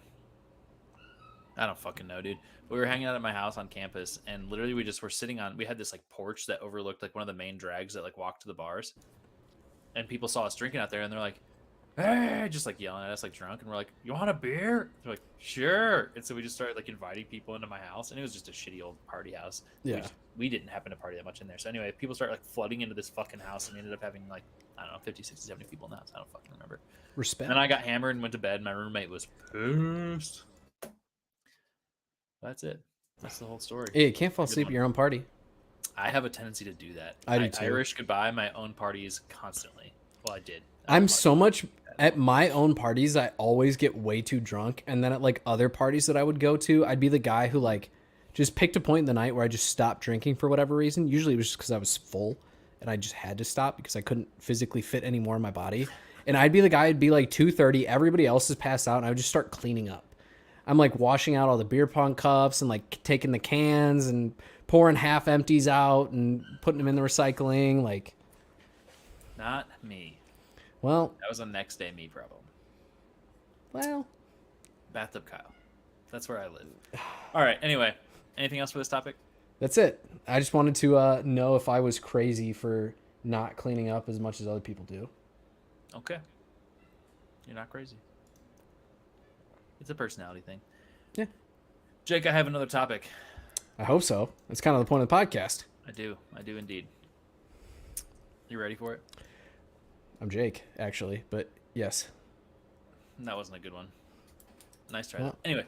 I don't fucking know, dude. We were hanging out at my house on campus, and literally we just were sitting on. We had this like porch that overlooked like one of the main drags that like walked to the bars, and people saw us drinking out there, and they're like, "Hey!" just like yelling at us like drunk, and we're like, "You want a beer?" They're like, "Sure." And so we just started like inviting people into my house, and it was just a shitty old party house. Yeah, we didn't happen to party that much in there. So anyway, people started like flooding into this fucking house, and we ended up having like, I don't know, 50, 60, 70 people in the house. I don't fucking remember. Respect. And then I got hammered and went to bed. My roommate was pissed. That's it. That's the whole story. Hey, you can't fall asleep at your own party. I have a tendency to do that. I do too. Irish goodbye my own parties constantly. Well, I did. I'm so much at my own parties. I always get way too drunk, and then at like other parties that I would go to, I'd be the guy who like just picked a point in the night where I just stopped drinking for whatever reason. Usually it was just because I was full, and I just had to stop because I couldn't physically fit any more in my body. And I'd be the guy. It'd be like 2:30. Everybody else is passed out, and I would just start cleaning up. I'm like washing out all the beer pong cups and like taking the cans and pouring half empties out and putting them in the recycling. Like, not me. Well, that was a next day me problem. Well, bathtub Kyle. That's where I live. All right. Anyway, anything else for this topic? That's it. I just wanted to know if I was crazy for not cleaning up as much as other people do. Okay. You're not crazy. It's a personality thing. Yeah. Jake, I have another topic. I hope so. That's kind of the point of the podcast. I do indeed. You ready for it? I'm Jake, actually, but yes. That wasn't a good one. Nice try. Well, anyway,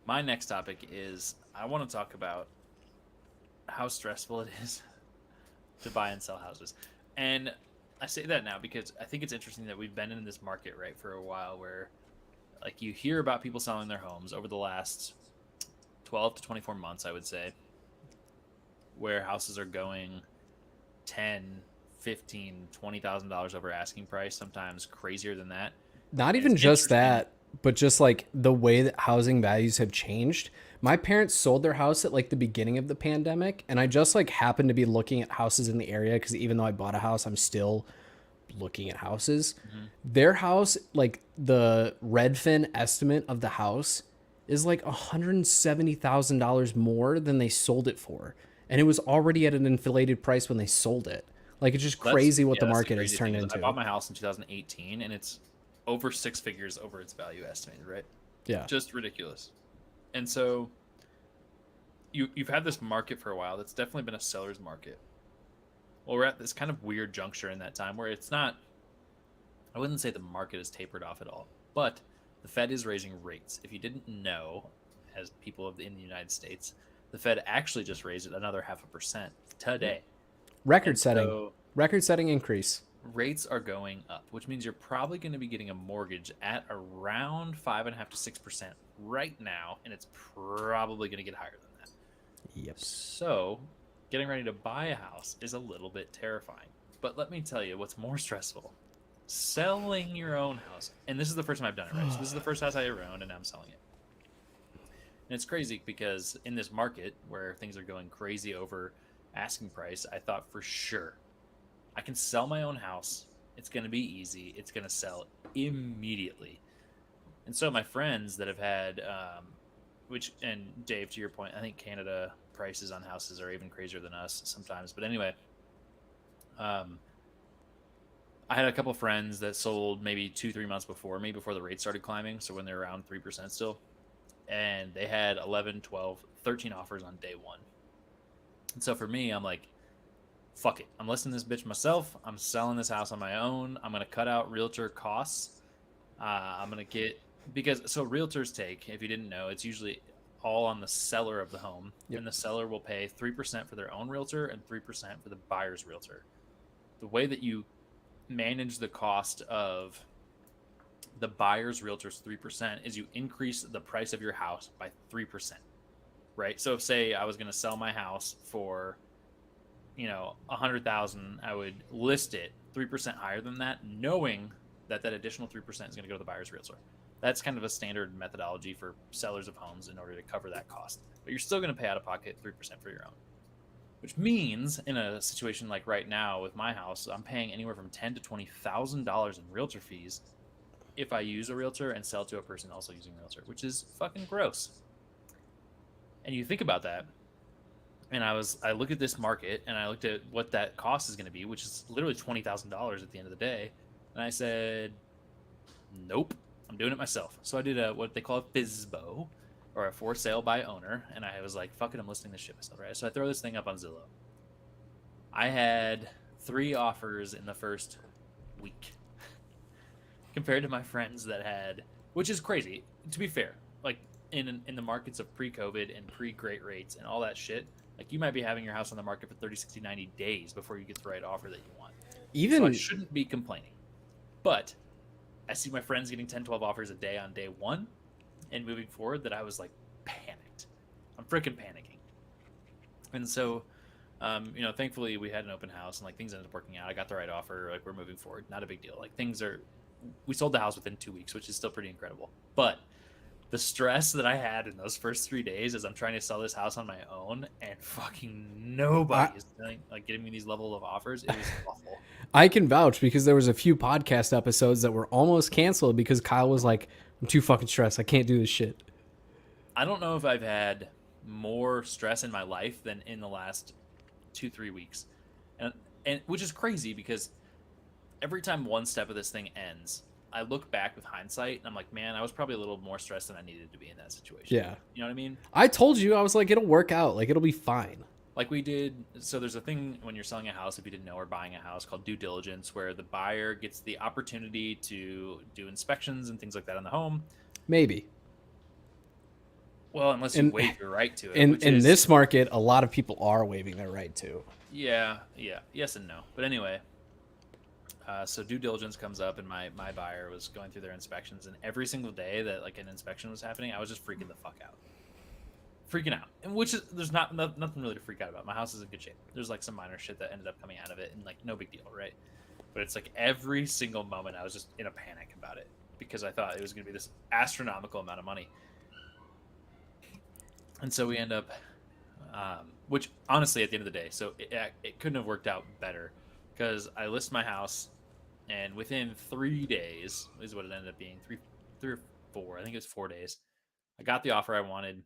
my next topic is I want to talk about how stressful it is to buy and sell houses. And I say that now because I think it's interesting that we've been in this market, right, for a while where like you hear about people selling their homes over the last 12 to 24 months, I would say, where houses are going 10, 15, $20,000 over asking price, sometimes crazier than that. Not even just that, but just like the way that housing values have changed. My parents sold their house at like the beginning of the pandemic, and I just like happened to be looking at houses in the area because even though I bought a house, I'm still looking at houses. Mm-hmm. Their house, like the Redfin estimate of the house is like $170,000 more than they sold it for. And it was already at an inflated price when they sold it. Like, it's just crazy what the That's market has crazy turned thing is I into. bought my house in 2018, and it's over 6 figures over its value estimated, right? Yeah. Just ridiculous. And so you've had this market for a while that's definitely been a seller's market. Well, we're at this kind of weird juncture in that time where it's not, I wouldn't say the market is tapered off at all, but the Fed is raising rates. If you didn't know, as people in the United States, the Fed actually just raised it another 0.5% today. Record And setting. so Record setting increase. rates are going up, which means you're probably going to be getting a mortgage at around 5.5 to 6% right now, and it's probably going to get higher than that. Yep. So, getting ready to buy a house is a little bit terrifying. But let me tell you what's more stressful. Selling your own house. And this is the first time I've done it, right? So this is the first house I ever owned, and now I'm selling it. And it's crazy because in this market where things are going crazy over asking price, I thought for sure I can sell my own house. It's going to be easy. It's going to sell immediately. And so my friends that have had, and Dave, to your point, I think Canada prices on houses are even crazier than us sometimes. But anyway, I had a couple friends that sold maybe 2-3 months before me, before the rates started climbing. So when they're around 3% still, and they had 11, 12, 13 offers on day one. And so for me, I'm like, fuck it. I'm listing this bitch myself. I'm selling this house on my own. I'm going to cut out realtor costs. I'm going to get, because so realtors take, if you didn't know, it's usually all on the seller of the home. Yep. And the seller will pay 3% for their own realtor and 3% for the buyer's realtor. The way that you manage the cost of the buyer's realtor's 3% is you increase the price of your house by 3%, right? So if, say I was going to sell my house for, $100,000, I would list it 3% higher than that, knowing that additional 3% is going to go to the buyer's realtor. That's kind of a standard methodology for sellers of homes in order to cover that cost. But you're still going to pay out of pocket 3% for your own. Which means in a situation like right now with my house, I'm paying anywhere from $10,000 to $20,000 in realtor fees if I use a realtor and sell to a person also using a realtor, which is fucking gross. And you think about that, and I look at this market and I looked at what that cost is going to be, which is literally $20,000 at the end of the day, and I said, nope, I'm doing it myself. So I did what they call a FSBO, or a for sale by owner, and I was like, fuck it, I'm listing this shit myself, right? So I throw this thing up on Zillow. I had 3 offers in the first week compared to my friends that had, which is crazy, to be fair. Like in the markets of pre-COVID and pre-great rates and all that shit, like you might be having your house on the market for 30, 60, 90 days before you get the right offer that you want. So I shouldn't be complaining. But I see my friends getting 10, 12 offers a day on day one, and moving forward, that I was like panicked. I'm freaking panicking. And so, thankfully we had an open house and like things ended up working out. I got the right offer. Like we're moving forward. Not a big deal. Like we sold the house within 2 weeks, which is still pretty incredible. But the stress that I had in those first 3 days as I'm trying to sell this house on my own, and fucking nobody is getting me these level of offers, it was awful. I can vouch because there was a few podcast episodes that were almost canceled because Kyle was like, I'm too fucking stressed. I can't do this shit. I don't know if I've had more stress in my life than in the last 2-3 weeks. And which is crazy because every time one step of this thing ends, I look back with hindsight and I'm like, man, I was probably a little more stressed than I needed to be in that situation. Yeah. You know what I mean? I told you, I was like, it'll work out. Like, it'll be fine. Like we did. So there's a thing when you're selling a house, if you didn't know, or buying a house, called due diligence, where the buyer gets the opportunity to do inspections and things like that on the home. Maybe. Well, unless you waive your right to it. In this market, a lot of people are waiving their right to. Yeah. Yes and no. But anyway, so due diligence comes up, and my buyer was going through their inspections, and every single day that like an inspection was happening, I was just freaking the fuck out. And which is, there's nothing really to freak out about. My house is in good shape. There's like some minor shit that ended up coming out of it, and like no big deal, right? But it's like every single moment I was just in a panic about it because I thought it was going to be this astronomical amount of money. And so we end up, which honestly at the end of the day, so it couldn't have worked out better because I list my house And within 3 days is what it ended up being, three or four. I think it was 4 days. I got the offer I wanted.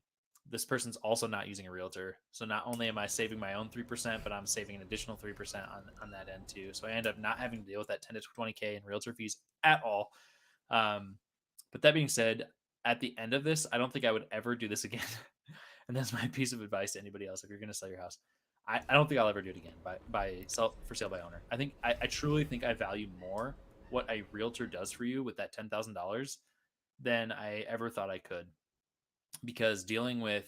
This person's also not using a realtor, so not only am I saving my own 3%, but I'm saving an additional 3% on that end too. So I end up not having to deal with that 10 to 20K in realtor fees at all. Um, but that being said, at the end of this, I don't think I would ever do this again. And that's my piece of advice to anybody else. If you're going to sell your house, I don't think I'll ever do it again by sell for sale by owner. I truly think I value more what a realtor does for you with that $10,000 than I ever thought I could, because dealing with,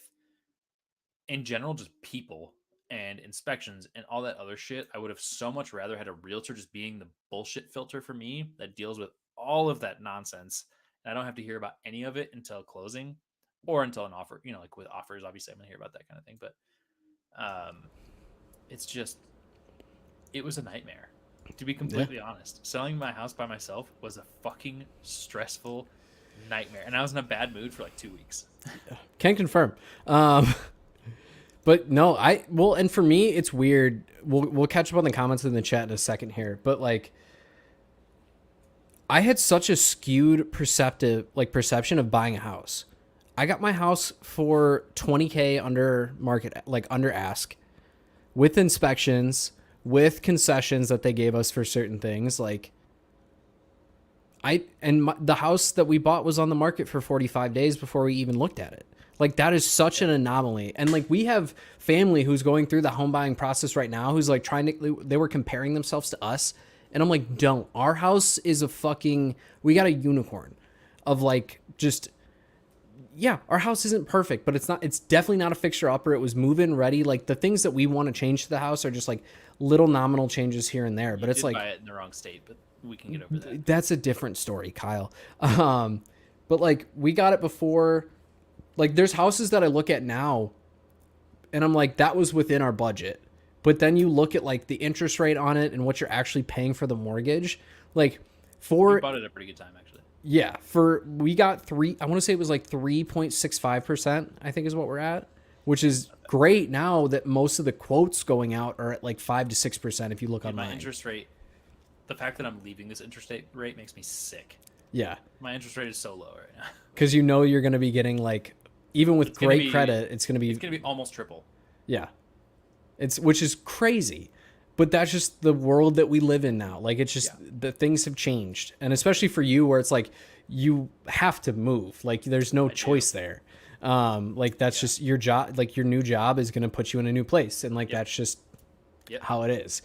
in general, just people and inspections and all that other shit, I would have so much rather had a realtor just being the bullshit filter for me that deals with all of that nonsense. And I don't have to hear about any of it until closing or until an offer. Like with offers, obviously I'm gonna hear about that kind of thing. But it's just, it was a nightmare. To be completely honest, selling my house by myself was a fucking stressful nightmare, and I was in a bad mood for like 2 weeks. Can confirm. But no, and for me, it's weird. We'll catch up on the comments in the chat in a second here, but like, I had such a skewed perception of buying a house. I got my house for 20K under market, like under ask, with inspections, with concessions that they gave us for certain things. Like, the house that we bought was on the market for 45 days before we even looked at it. Like, that is such an anomaly. And like, we have family who's going through the home buying process right now, who's like they were comparing themselves to us. And I'm like, don't. Our house is we got a unicorn of like, just, yeah, our house isn't perfect, but it's definitely not a fixture upper. It was move-in ready. Like, the things that we want to change to the house are just like little nominal changes here and there, but it's like, buy it in the wrong state, but we can get over that. That's a different story, Kyle. But like, we got it before. Like, there's houses that I look at now and I'm like, that was within our budget. But then you look at like the interest rate on it and what you're actually paying for the mortgage. Like, we bought it at a pretty good time, actually. Yeah, we got I want to say it was like 3.65%, I think is what we're at, which is great now that most of the quotes going out are at like 5 to 6% if you look on my interest rate. The fact that I'm leaving this interest rate makes me sick. Yeah. My interest rate is so low right now. Because you're going to be getting like, even with great credit, it's going to be almost triple. Yeah. Which is crazy. But that's just the world that we live in now. Like, it's just, the things have changed. And especially for you, where it's like, you have to move. Like, there's no choice there. Like, that's just your job. Like, your new job is going to put you in a new place. And like, that's just how it is.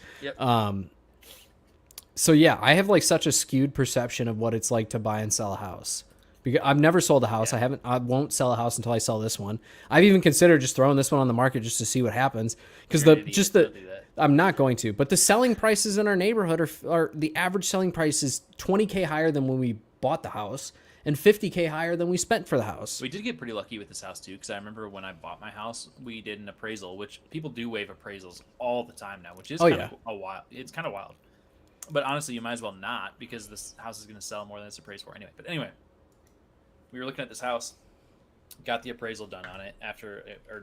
So yeah, I have like such a skewed perception of what it's like to buy and sell a house, because I've never sold a house. I won't sell a house until I sell this one. I've even considered just throwing this one on the market just to see what happens. Because I'm not going to, but the selling prices in our neighborhood are the average selling price is 20K higher than when we bought the house and 50K higher than we spent for the house. We did get pretty lucky with this house too, because I remember when I bought my house, we did an appraisal, which people do waive appraisals all the time now, which is kind of wild. It's kind of wild. But honestly, you might as well not, because this house is going to sell more than it's appraised for anyway. But anyway, we were looking at this house, got the appraisal done on it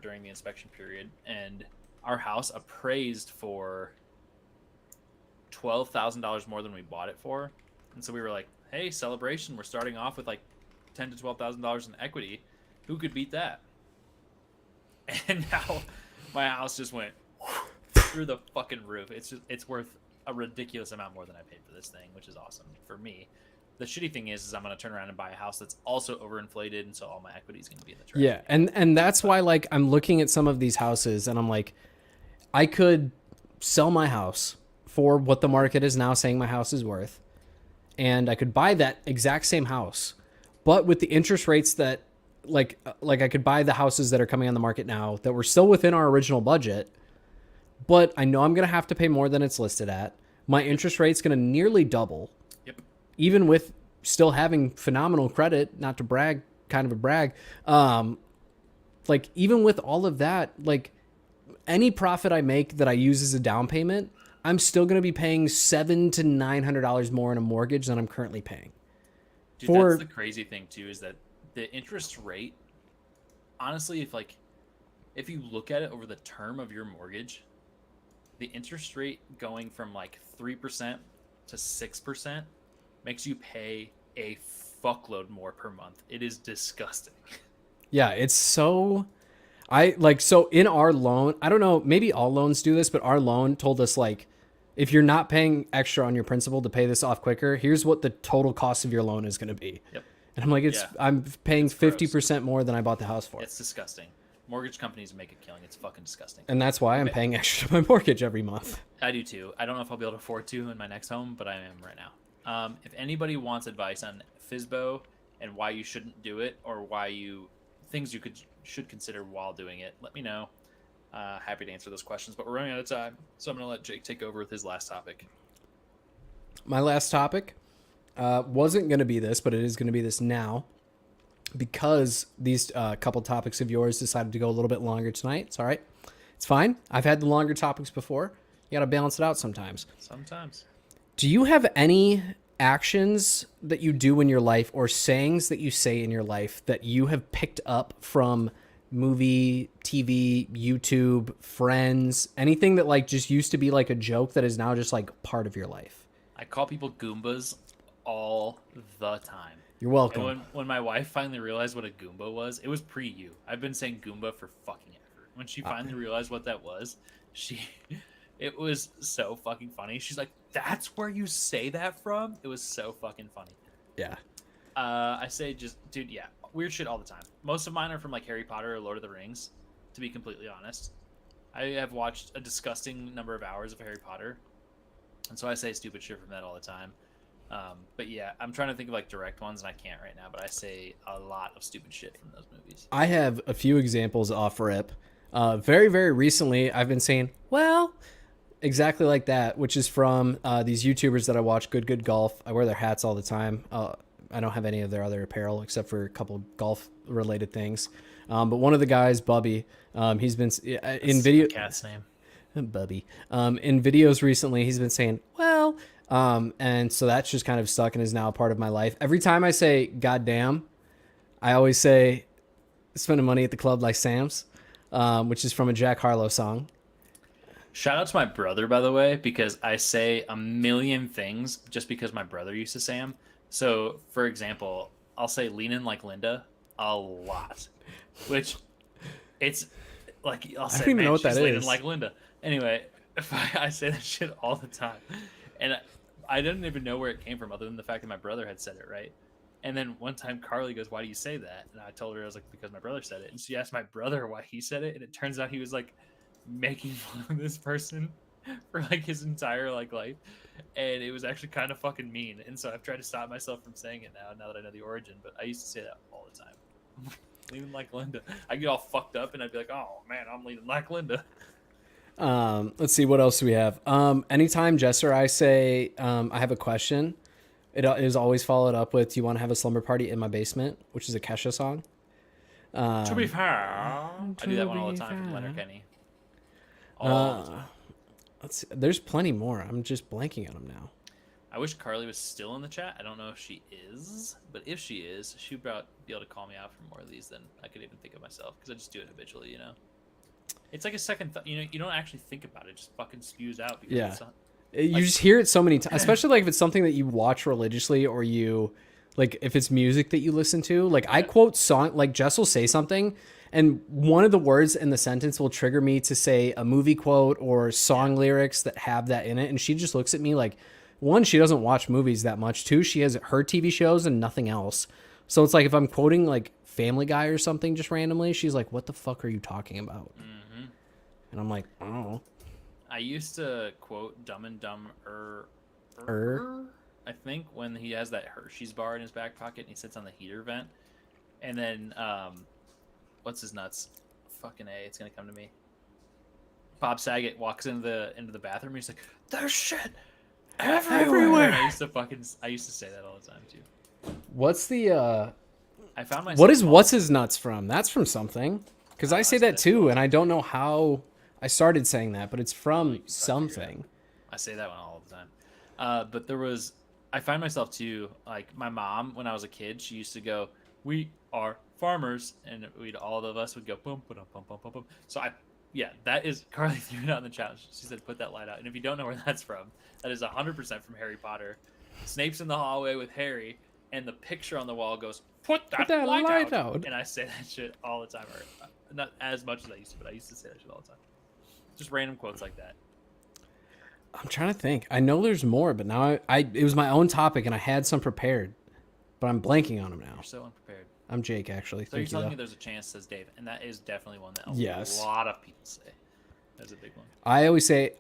during the inspection period, and our house appraised for $12,000 more than we bought it for. And so we were like, hey, celebration, we're starting off with like $10,000 to $12,000 in equity. Who could beat that? And now my house just went through the fucking roof. It's worth a ridiculous amount more than I paid for this thing, which is awesome for me. The shitty thing is I'm going to turn around and buy a house that's also overinflated, and so all my equity is going to be in the trash. Yeah, and that's why, like, I'm looking at some of these houses and I'm like, I could sell my house for what the market is now saying my house is worth, and I could buy that exact same house, but with the interest rates that like I could buy the houses that are coming on the market now that were still within our original budget, but I know I'm going to have to pay more than it's listed at. My interest rate's going to nearly double. Yep. Even with still having phenomenal credit, not to brag, kind of a brag. Like, even with all of that, like, any profit I make that I use as a down payment, I'm still going to be paying $700 to $900 more in a mortgage than I'm currently paying. Dude, that's the crazy thing too, is that the interest rate, honestly, if you look at it over the term of your mortgage, the interest rate going from like 3% to 6% makes you pay a fuckload more per month. It is disgusting. Yeah, it's so so in our loan, I don't know, maybe all loans do this, but our loan told us like if you're not paying extra on your principal to pay this off quicker, here's what the total cost of your loan is going to be. Yep. And I'm like, I'm paying 50% more than I bought the house for. It's disgusting. Mortgage companies make a killing. It's fucking disgusting. And that's why I'm paying extra to my mortgage every month. I do too. I don't know if I'll be able to afford to in my next home, but I am right now. If anybody wants advice on FSBO and why you shouldn't do it, or things you should consider while doing it, let me know. Happy to answer those questions, but we're running out of time, so I'm going to let Jake take over with his last topic. My last topic wasn't going to be this, but it is going to be this now because these couple topics of yours decided to go a little bit longer tonight. It's all right. It's fine. I've had the longer topics before. You got to balance it out sometimes. Sometimes. Do you have any actions that you do in your life or sayings that you say in your life that you have picked up from movie, TV, YouTube, friends, anything that like just used to be like a joke that is now just like part of your life? I call people Goombas all the time. You're welcome. And when my wife finally realized what a Goomba was, it was pre-you. I've been saying Goomba for fucking ever. When she finally realized what that was, it was so fucking funny. She's like, "That's where you say that from?" It was so fucking funny. Yeah. I say dude, yeah, weird shit all the time. Most of mine are from like Harry Potter or Lord of the Rings, to be completely honest. I have watched a disgusting number of hours of Harry Potter, and so I say stupid shit from that all the time. But yeah, I'm trying to think of like direct ones, and I can't right now, but I say a lot of stupid shit from those movies. I have a few examples off rip. Very, very recently, I've been saying, well, exactly like that, which is from these YouTubers that I watch, Good Golf. I wear their hats all the time. I don't have any of their other apparel except for a couple golf related things. But one of the guys, Bubby, he's been in video. Cat's name. Bubby. In videos recently, he's been saying, well, and so that's just kind of stuck and is now a part of my life. Every time I say goddamn, I always say spending money at the club like Sam's, which is from a Jack Harlow song. Shout out to my brother, by the way, because I say a million things just because my brother used to say them. So, for example, I'll say leaning like Linda a lot, which it's like I'll say, I don't even know what that leaning is. like Linda. Anyway, I say that shit all the time, and I didn't even know where it came from, other than the fact that my brother had said it, right? And then one time Carly goes, "Why do you say that?" And I told her, I was like, "Because my brother said it." And she asked my brother why he said it, and it turns out he was like making fun of this person for like his entire like life, and it was actually kind of fucking mean. And so I've tried to stop myself from saying it now that I know the origin, but I used to say that all the time. Leaning like Linda. I get all fucked up and I'd be like, "Oh man, I'm leaning like Linda." Let's see, what else do we have? Anytime Jess or I say I have a question, it is always followed up with, "Do you want to have a slumber party in my basement?" which is a Kesha song. To be fair, I do that one all the time from Leonard Kenny. Let's see. There's plenty more. I'm just blanking on them now. I wish Carly was still in the chat. I don't know if she is, but if she is, she'd be able to call me out for more of these than I could even think of myself, because I just do it habitually, you know? It's like a second thought. You don't actually think about it. It just fucking spews out. Because Yeah. It's not, You just hear it so many times, especially like if it's something that you watch religiously, or you like if it's music that you listen to. Like I quote song, like Jess will say something and one of the words in the sentence will trigger me to say a movie quote or song lyrics that have that in it, and she just looks at me like, one, she doesn't watch movies that much. Two, she has her TV shows and nothing else. So it's like if I'm quoting like Family Guy or something just randomly, she's like, "What the fuck are you talking about?" Mm-hmm. And I'm like, "I don't know." I used to quote Dumb and Dumber, I think, when he has that Hershey's bar in his back pocket and he sits on the heater vent. And then, what's his nuts? Fucking A, it's gonna come to me. Bob Saget walks into the bathroom. He's like, "There's shit everywhere." And I used to say that all the time too. What's the I found myself. what is what's his nuts from? That's from something. Because I say that too, and I don't know how I started saying that, but it's from something. I say that one all the time. But I find myself too, like my mom, when I was a kid, she used to go, "We are farmers," and all of us would go, "Boom, boom, boom, boom, boom, boom." So I Yeah, that is Carly threw it out in the challenge. She said, "Put that light out." And if you don't know where that's from, that is 100% from Harry Potter. Snape's in the hallway with Harry, and the picture on the wall goes, "Put that, light out." And I say that shit all the time, or not as much as I used to, but I used to say that shit all the time. Just random quotes like that. I'm trying to think. I know there's more, but now it was my own topic, and I had some prepared, but I'm blanking on them now. You're so unprepared. I'm Jake, actually. So you're telling me there's a chance, says Dave, and that is definitely one that yes. a lot of people say. That's a big one. I always say,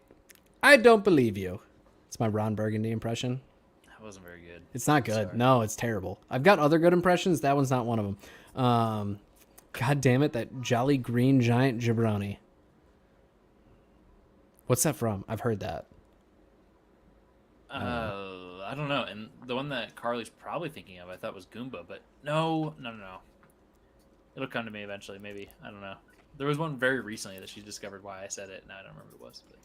"I don't believe you." It's my Ron Burgundy impression. That wasn't very good. It's not good. Sorry. No, it's terrible. I've got other good impressions. That one's not one of them. God damn it, that jolly green giant jabroni. What's that from? I've heard that. I don't know. And the one that Carly's probably thinking of, I thought was Goomba, but no. It'll come to me eventually, maybe. I don't know. There was one very recently that she discovered why I said it, and I don't remember what it was. But...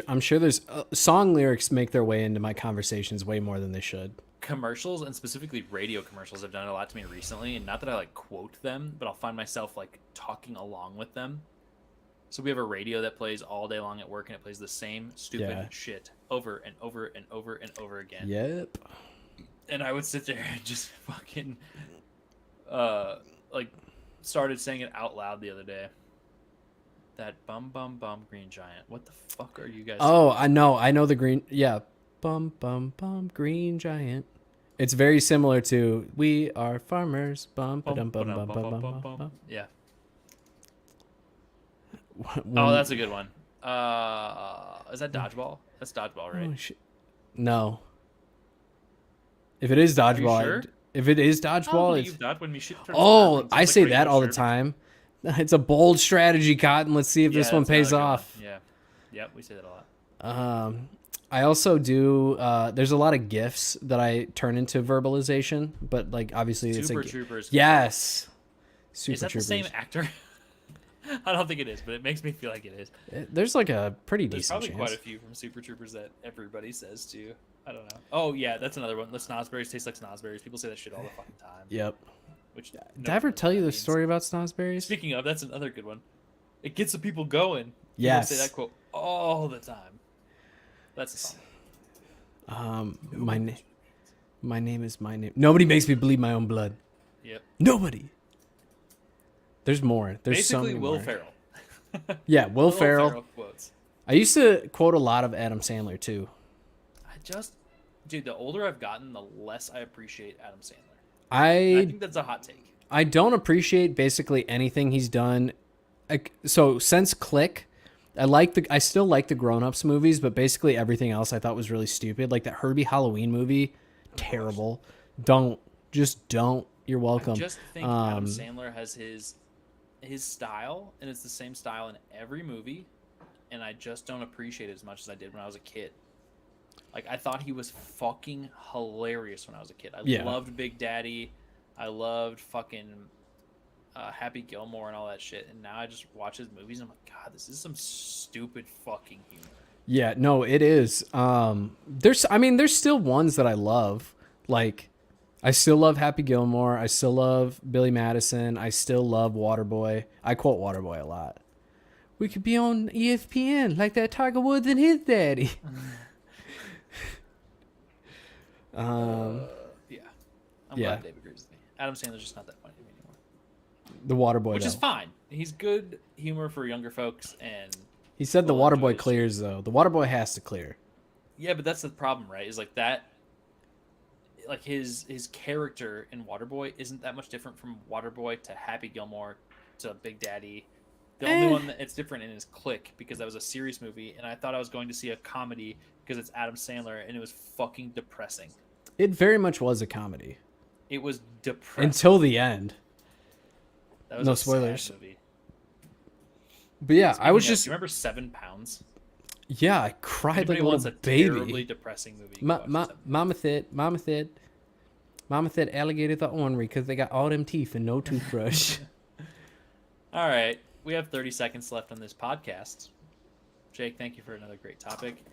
I'm sure there's song lyrics make their way into my conversations way more than they should. Commercials, and specifically radio commercials, have done a lot to me recently, and not that I like quote them, but I'll find myself like talking along with them. So we have a radio that plays all day long at work, and it plays the same stupid shit over and over and over and over again. Yep. And I would sit there and just fucking like started saying it out loud the other day. That bum bum bum green giant. What the fuck are you guys saying? I know the green. Yeah. Bum bum bum green giant. It's very similar to "We Are Farmers." Bum bum bum bum bum bum bum. Yeah. Oh, that's a good one. Is that dodgeball? That's dodgeball, right? Oh, no. If it is dodgeball, sure? If it is dodgeball, it's... I say that all the time. It's a bold strategy, Cotton. Let's see if this one pays off. Yeah. Yep, we say that a lot. I also do. There's a lot of GIFs that I turn into verbalization, but like obviously Super it's Troopers. Yes. Super Troopers. Is that the same actor? I don't think it is, but it makes me feel like it is. There's like a pretty There's decent probably chance. Quite a few from Super Troopers that everybody says too. I don't know. Oh yeah, that's another one. The snozberries taste like snozberries. People say that shit all the fucking time. Yep. Which did I ever tell you the story about snozberries? Speaking of, that's another good one. It gets the people going. Yes. People say that quote all the time. That's a song. My name is my name. Nobody makes me bleed my own blood. Yep. Nobody. There's more. There's basically so Will more. Ferrell. Yeah, Will Ferrell quotes. I used to quote a lot of Adam Sandler too. Dude, the older I've gotten, the less I appreciate Adam Sandler. I think that's a hot take. I don't appreciate basically anything he's done. So since Click, I still like the Grown Ups movies, but basically everything else I thought was really stupid. Like that Herbie Halloween movie, terrible. Don't. You're welcome. I just think Adam Sandler has his style, and it's the same style in every movie, and I just don't appreciate it as much as I did when I was a kid. Like, I thought he was fucking hilarious when I was a kid. I loved Big Daddy. I loved fucking Happy Gilmore and all that shit. And now I just watch his movies and I'm like, God, this is some stupid fucking humor. Yeah, no, it is. There's still ones that I love. Like, I still love Happy Gilmore. I still love Billy Madison. I still love Waterboy. I quote Waterboy a lot. We could be on ESPN like that Tiger Woods and his daddy. Yeah. I'm glad Dave agrees with me. Adam Sandler's just not that funny to me anymore. The Waterboy, which is fine. He's good humor for younger folks, and he said the Waterboy clears though. The Waterboy has to clear. Yeah, but that's the problem, right? Is like that. Like his character in Waterboy isn't that much different from Waterboy to Happy Gilmore to Big Daddy. The only one that's different in is Click, because that was a serious movie, and I thought I was going to see a comedy because it's Adam Sandler, and it was fucking depressing. It very much was a comedy. It was depressing until the end. That was no spoilers. Sad movie. But yeah, I was just. Do you remember 7 Pounds? Yeah, I cried like a little baby. Terribly depressing movie. Mama said alligators are ornery because they got all them teeth and no toothbrush. All right, we have 30 seconds left on this podcast. Jake, thank you for another great topic.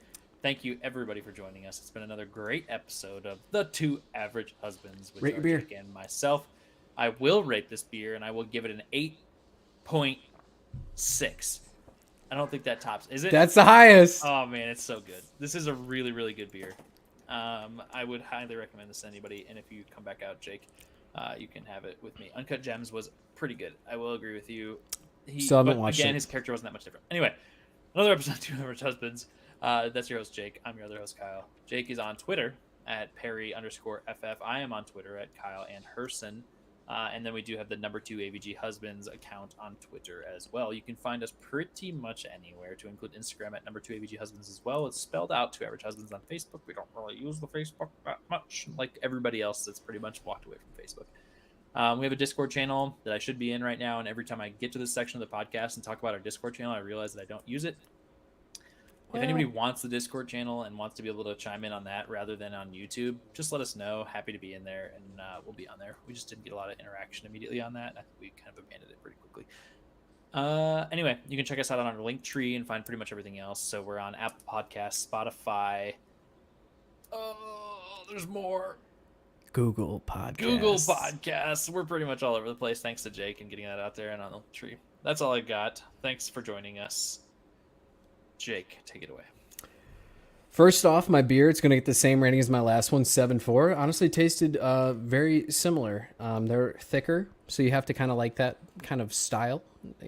Thank you, everybody, for joining us. It's been another great episode of The Two Average Husbands with Jake and myself. I will rate this beer, and I will give it an 8.5 6. I don't think that tops. Is it? That's the highest. Oh man, it's so good. This is a really, really good beer. I would highly recommend this to anybody. And if you come back out, Jake, you can have it with me. Uncut Gems was pretty good. I will agree with you. Still haven't watched again, it. his character wasn't that much different. Anyway, another episode of Two Average Husbands. That's your host, Jake. I'm your other host, Kyle. Jake is on Twitter at Perry_FF. I am on Twitter at Kyle and Herson. And then we do have the number 2 AVG Husbands account on Twitter as well. You can find us pretty much anywhere, to include Instagram at number 2 AVG Husbands as well. It's spelled out Two Average Husbands on Facebook. We don't really use the Facebook that much, like everybody else that's pretty much walked away from Facebook. We have a Discord channel that I should be in right now, and every time I get to this section of the podcast and talk about our Discord channel, I realize that I don't use it. If anybody wants the Discord channel and wants to be able to chime in on that rather than on YouTube, just let us know. Happy to be in there, and we'll be on there. We just didn't get a lot of interaction immediately on that. I think we kind of abandoned it pretty quickly. Anyway, you can check us out on our Linktree and find pretty much everything else. So we're on Apple Podcasts, Spotify. Oh, there's more. Google Podcasts. We're pretty much all over the place. Thanks to Jake and getting that out there and on the tree. That's all I got. Thanks for joining us. Jake, take it away. First off, my beer, it's going to get the same rating as my last one, 7.4. Honestly, tasted very similar. They're thicker, so you have to kind of like that kind of style, a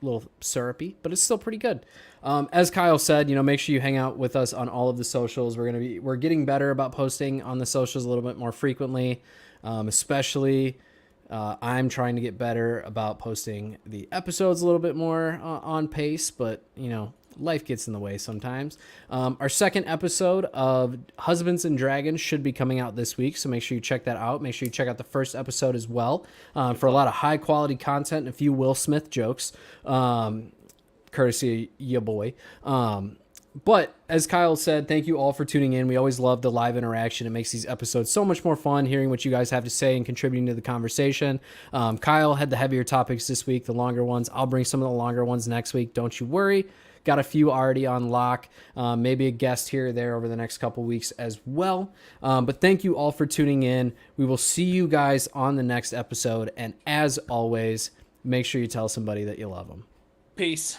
little syrupy, but it's still pretty good. As Kyle said, make sure you hang out with us on all of the socials. We're getting better about posting on the socials a little bit more frequently, especially I'm trying to get better about posting the episodes a little bit more on pace, but life gets in the way sometimes. Our second episode of Husbands and Dragons should be coming out this week, so make sure you check that out. Make sure you check out the first episode as well for a lot of high quality content and a few Will Smith jokes, courtesy of ya boy. But as Kyle said, thank you all for tuning in. We always love the live interaction. It makes these episodes so much more fun, hearing what you guys have to say and contributing to the conversation. Kyle had the heavier topics this week, the longer ones. I'll bring some of the longer ones next week. Don't you worry. Got a few already on lock, maybe a guest here or there over the next couple weeks as well. But thank you all for tuning in. We will see you guys on the next episode. And as always, make sure you tell somebody that you love them. Peace.